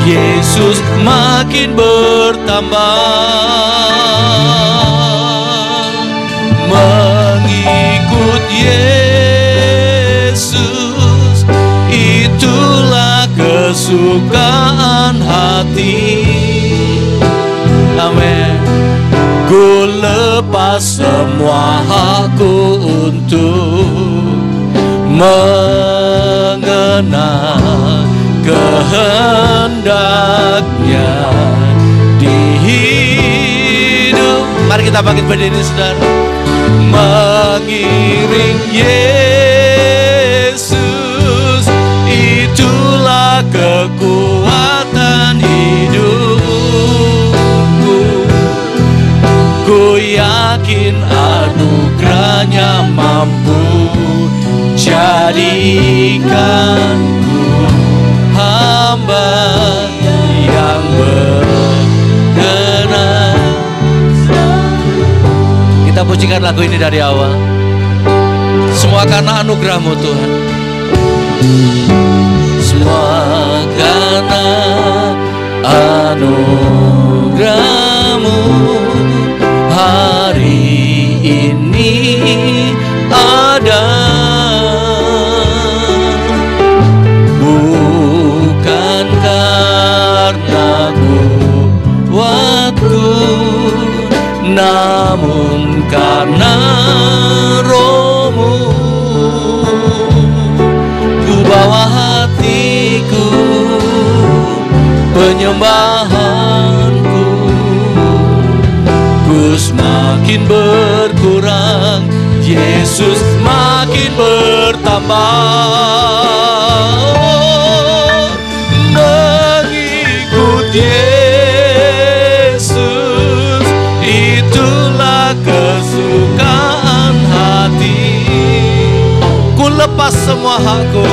Yesus makin bertambah. Mengikut Yesus, itulah kesukaan hati. Amin. Ku lepas semua hakku untuk mengenal kehendaknya di hidup. Mari kita bangkit berdiri saudara. Mengiring Yesus, itulah kekuatan hidupku. Ku yakin anugerahnya mampu jadikanku hamba yang berkenan. Kita pujikan lagu ini dari awal. Semua karena anugerah-Mu Tuhan. Semua karena anugerah-Mu hari ini ada. Bukan karena kuatku, namun karena Roh-Mu. Ku bawa hatiku, penyembahanku, ku semakin berkurang, Yesus makin bertambah. Mengikut Yesus, itulah kesukaan hati. Ku lepas semua hakku,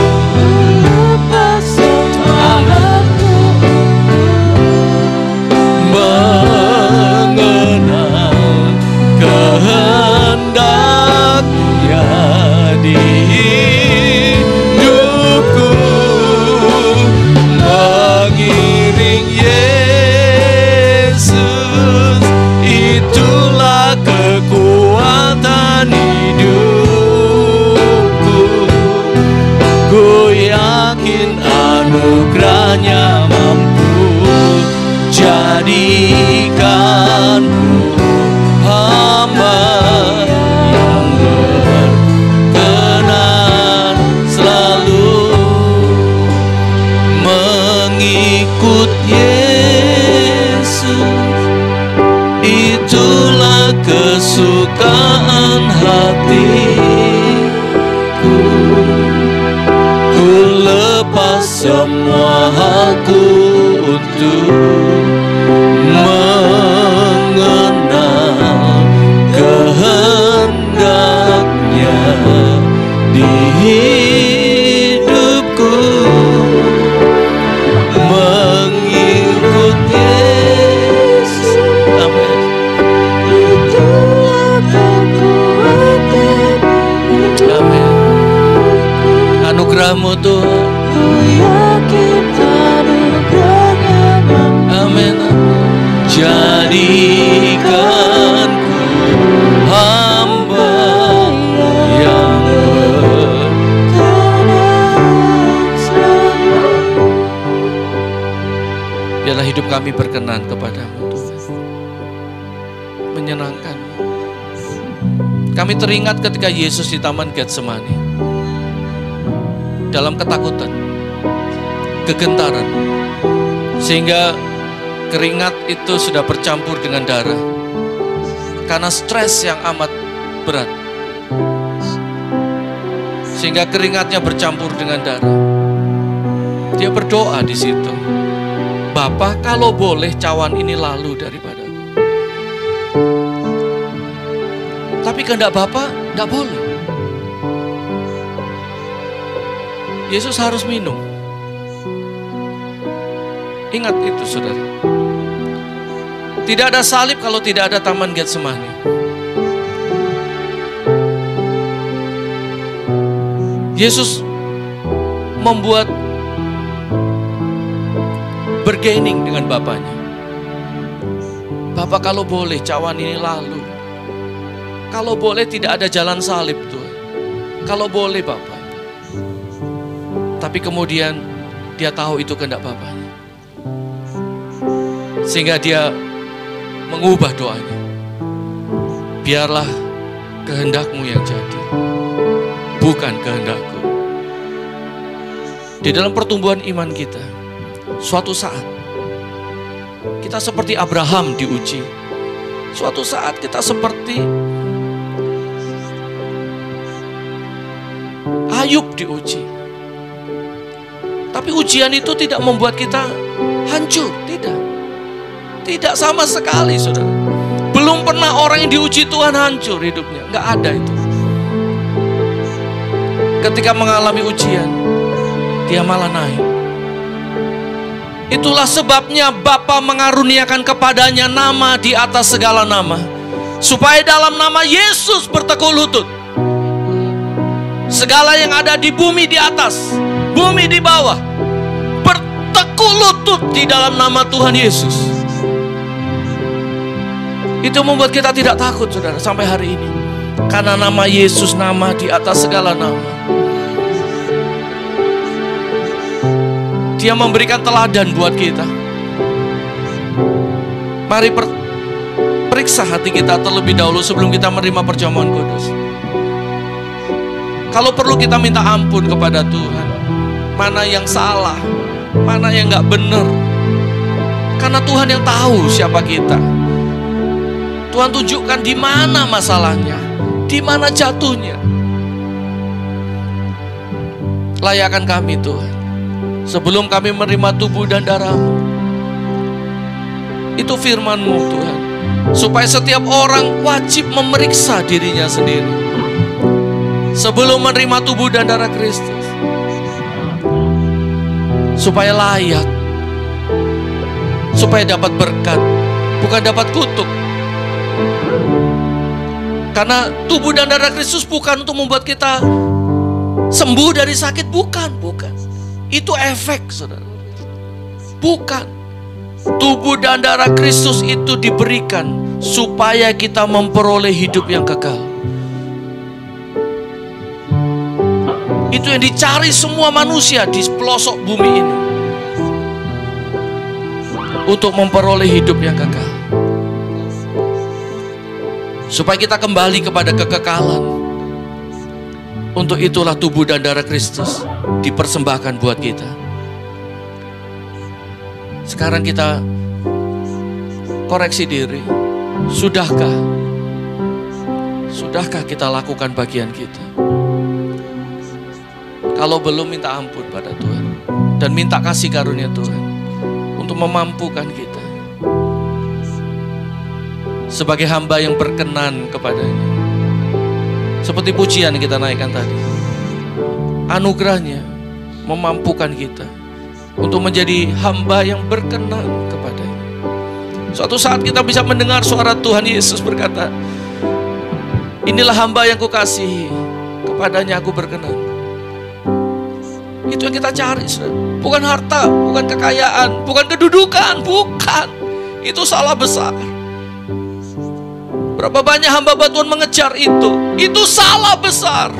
mengenal kehendaknya di hidupku. Mengiring Yesus, itulah kekuatan Ku yakin anugerahnya mampu jadikanku hamba yang berkenan selalu mengikut Yesus. Itulah kesukaan hatiku. Ku lepas semua hakku untuk mengenal kehendaknya di hidupku, mengikut Yesus. Amin. Amin. Anugerahmu Tuhan. Amin. Jadikanku hamba yang berkenan selalu. Biarlah hidup kami berkenan kepadamu Tuhan, menyenangkanmu. Kami teringat ketika Yesus di Taman Getsemani, dalam ketakutan, kegentaran, sehingga keringat itu sudah bercampur dengan darah karena stres yang amat berat, sehingga keringatnya bercampur dengan darah. Dia berdoa di situ, Bapa, kalau boleh cawan ini lalu daripadaku. Tapi kehendak Bapa tidak boleh. Yesus harus minum. Ingat itu saudara. Tidak ada salib kalau tidak ada Taman Getsemani. Yesus membuat bergaining dengan Bapaknya. Bapa, kalau boleh cawan ini lalu. Kalau boleh tidak ada jalan salib Tuhan. Kalau boleh Bapa. Tapi kemudian dia tahu itu kehendak Bapaknya. Sehingga dia mengubah doanya. Biarlah kehendakmu yang jadi, bukan kehendakku. Di dalam pertumbuhan iman kita, suatu saat kita seperti Abraham diuji. Suatu saat kita seperti Ayub diuji. Tapi ujian itu tidak membuat kita hancur, tidak. Tidak sama sekali, saudara. Belum pernah orang yang diuji Tuhan hancur hidupnya. Nggak ada itu. Ketika mengalami ujian, dia malah naik. Itulah sebabnya Bapa mengaruniakan kepadanya nama di atas segala nama, supaya dalam nama Yesus bertekuk lutut. Segala yang ada di bumi di atas, bumi di bawah, bertekuk lutut di dalam nama Tuhan Yesus. Itu membuat kita tidak takut, saudara, sampai hari ini. Karena nama Yesus nama di atas segala nama. Dia memberikan teladan buat kita. Mari periksa hati kita terlebih dahulu sebelum kita menerima perjamuan kudus. Kalau perlu kita minta ampun kepada Tuhan. Mana yang salah, mana yang gak benar. Karena Tuhan yang tahu siapa kita. Tuhan tunjukkan di mana masalahnya, di mana jatuhnya. Layakan kami Tuhan, sebelum kami menerima tubuh dan darah-Mu. Itu firman-Mu Tuhan, supaya setiap orang wajib memeriksa dirinya sendiri sebelum menerima tubuh dan darah Kristus, supaya layak, supaya dapat berkat, bukan dapat kutuk. Karena tubuh dan darah Kristus bukan untuk membuat kita sembuh dari sakit, bukan. Itu efek, saudara. Bukan. Tubuh dan darah Kristus itu diberikan supaya kita memperoleh hidup yang kekal. Itu yang dicari semua manusia di pelosok bumi ini, untuk memperoleh hidup yang kekal. Supaya kita kembali kepada kekekalan. Untuk itulah tubuh dan darah Kristus dipersembahkan buat kita. Sekarang kita koreksi diri. Sudahkah kita lakukan bagian kita? Kalau belum, minta ampun pada Tuhan. Dan minta kasih karunia Tuhan untuk memampukan kita sebagai hamba yang berkenan kepadanya. Seperti pujian yang kita naikkan tadi. Anugerahnya memampukan kita untuk menjadi hamba yang berkenan kepadanya. Suatu saat kita bisa mendengar suara Tuhan Yesus berkata, inilah hamba yang kukasihi, kepadanya aku berkenan. Itu yang kita cari, saudara. Bukan harta, bukan kekayaan, bukan kedudukan, bukan. Itu salah besar. Berapa banyak hamba Tuhan mengejar itu? Itu salah besar.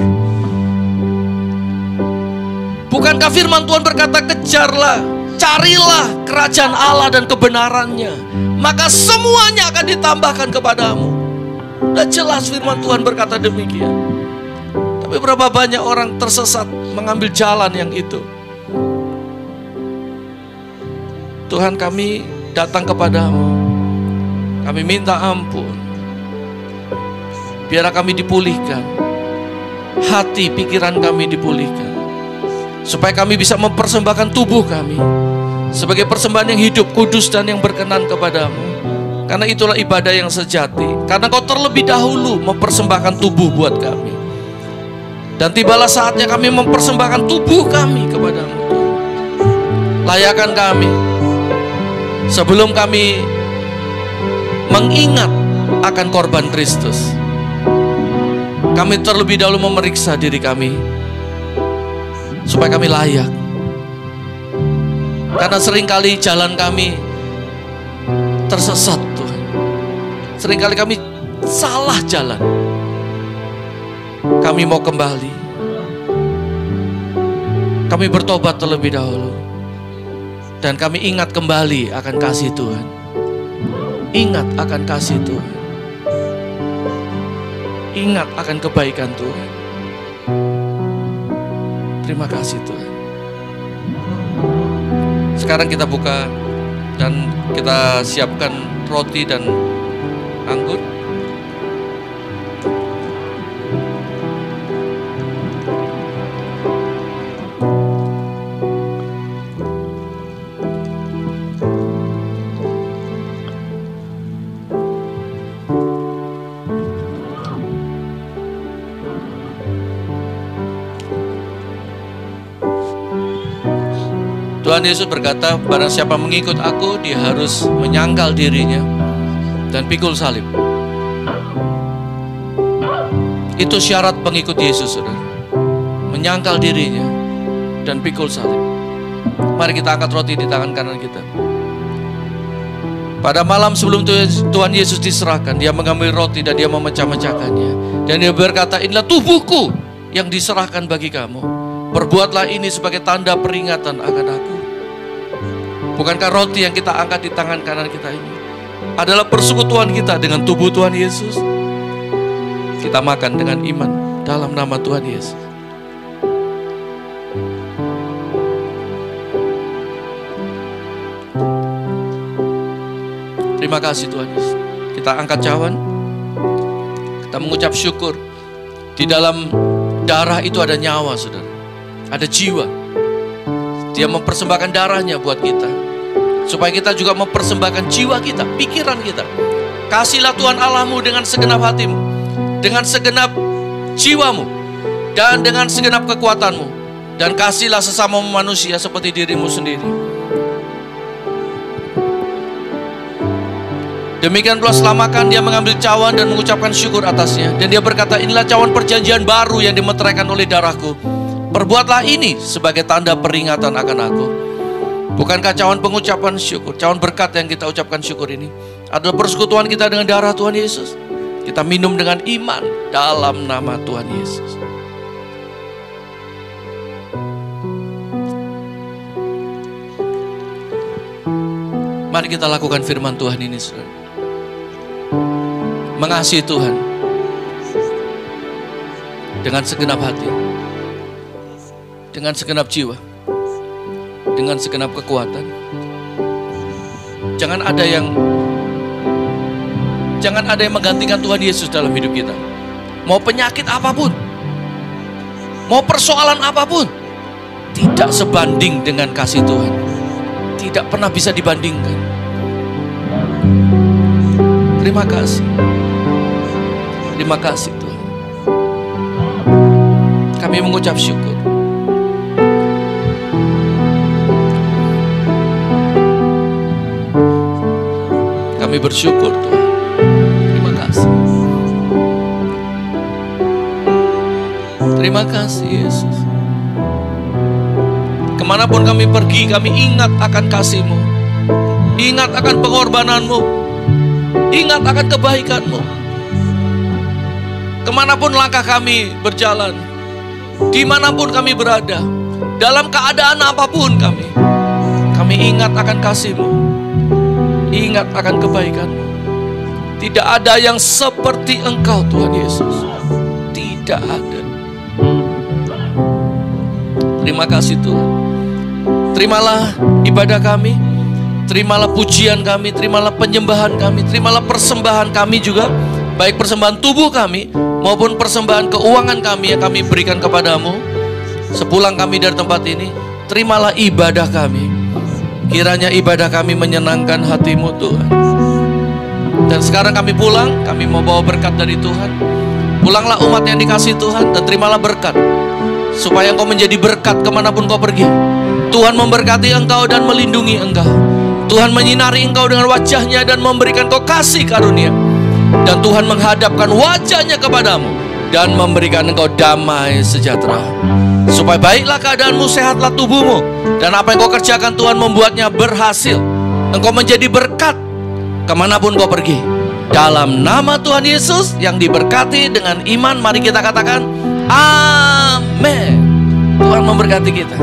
Bukankah firman Tuhan berkata, kejarlah, carilah kerajaan Allah dan kebenarannya, maka semuanya akan ditambahkan kepadamu. Dan jelas firman Tuhan berkata demikian. Tapi berapa banyak orang tersesat mengambil jalan yang itu. Tuhan, kami datang kepadamu. Kami minta ampun. Biar kami dipulihkan. Hati, pikiran kami dipulihkan. Supaya kami bisa mempersembahkan tubuh kami sebagai persembahan yang hidup, kudus, dan yang berkenan kepadamu. Karena itulah ibadah yang sejati. Karena Kau terlebih dahulu mempersembahkan tubuh buat kami. Dan tibalah saatnya kami mempersembahkan tubuh kami kepadamu. Layakan kami sebelum kami mengingat akan korban Kristus. Kami terlebih dahulu memeriksa diri kami supaya kami layak. Karena seringkali jalan kami tersesat, Tuhan. Seringkali kami salah jalan. Kami mau kembali. Kami bertobat terlebih dahulu. Dan kami ingat kembali akan kasih Tuhan. Ingat akan kasih Tuhan. Ingat akan kebaikan Tuhan. Terima kasih Tuhan. Sekarang kita buka dan kita siapkan roti dan anggur. Tuhan Yesus berkata, barang siapa mengikut aku, dia harus menyangkal dirinya dan pikul salib. Itu syarat pengikut Yesus, saudara. Menyangkal dirinya dan pikul salib. Mari kita angkat roti di tangan kanan kita. Pada malam sebelum Tuhan Yesus diserahkan, dia mengambil roti dan dia memecah-mecahkannya. Dan dia berkata, inilah tubuhku yang diserahkan bagi kamu. Perbuatlah ini sebagai tanda peringatan akan aku. Bukankah roti yang kita angkat di tangan kanan kita ini adalah persekutuan kita dengan tubuh Tuhan Yesus? Kita makan dengan iman dalam nama Tuhan Yesus. Terima kasih Tuhan Yesus. Kita angkat cawan. Kita mengucap syukur. Di dalam darah itu ada nyawa, saudara. Ada jiwa. Dia mempersembahkan darahnya buat kita. Supaya kita juga mempersembahkan jiwa kita, pikiran kita. Kasihlah Tuhan Allahmu dengan segenap hatimu, dengan segenap jiwamu, dan dengan segenap kekuatanmu. Dan kasihlah sesama manusia seperti dirimu sendiri. Demikian pula setelah makan, dia mengambil cawan dan mengucapkan syukur atasnya. Dan dia berkata, inilah cawan perjanjian baru yang dimeteraikan oleh darahku. Perbuatlah ini sebagai tanda peringatan akan aku. Bukankah cawan pengucapan syukur, cawan berkat yang kita ucapkan syukur ini adalah persekutuan kita dengan darah Tuhan Yesus. Kita minum dengan iman dalam nama Tuhan Yesus. Mari kita lakukan firman Tuhan ini, saudara. Mengasihi Tuhan dengan segenap hati, dengan segenap jiwa, dengan segenap kekuatan. Jangan ada yang menggantikan Tuhan Yesus dalam hidup kita. Mau penyakit apapun, mau persoalan apapun, tidak sebanding dengan kasih Tuhan. Tidak pernah bisa dibandingkan. Terima kasih. Terima kasih Tuhan. Kami mengucap syukur. Kami bersyukur Tuhan. Terima kasih. Terima kasih Yesus. Kemanapun kami pergi, kami ingat akan kasih-Mu, ingat akan pengorbanan-Mu, ingat akan kebaikan-Mu. Kemanapun langkah kami berjalan, dimanapun kami berada, dalam keadaan apapun kami ingat akan kasih-Mu, ingat akan kebaikan-Mu. Tidak ada yang seperti Engkau Tuhan Yesus, tidak ada. Terima kasih Tuhan. Terimalah ibadah kami, terimalah pujian kami, terimalah penyembahan kami, terimalah persembahan kami juga, baik persembahan tubuh kami maupun persembahan keuangan kami yang kami berikan kepadamu. Sepulang kami dari tempat ini, terimalah ibadah kami. Kiranya ibadah kami menyenangkan hati-Mu Tuhan. Dan sekarang kami pulang, kami mau bawa berkat dari Tuhan. Pulanglah umat yang dikasih Tuhan dan terimalah berkat, supaya engkau menjadi berkat kemanapun kau pergi. Tuhan memberkati engkau dan melindungi engkau. Tuhan menyinari engkau dengan wajahnya dan memberikan kau kasih karunia. Dan Tuhan menghadapkan wajahnya kepadamu dan memberikan engkau damai sejahtera. Supaya baiklah keadaanmu, sehatlah tubuhmu, dan apa yang kau kerjakan Tuhan membuatnya berhasil. Engkau menjadi berkat kemanapun kau pergi. Dalam nama Tuhan Yesus yang diberkati dengan iman, mari kita katakan amin. Tuhan memberkati kita.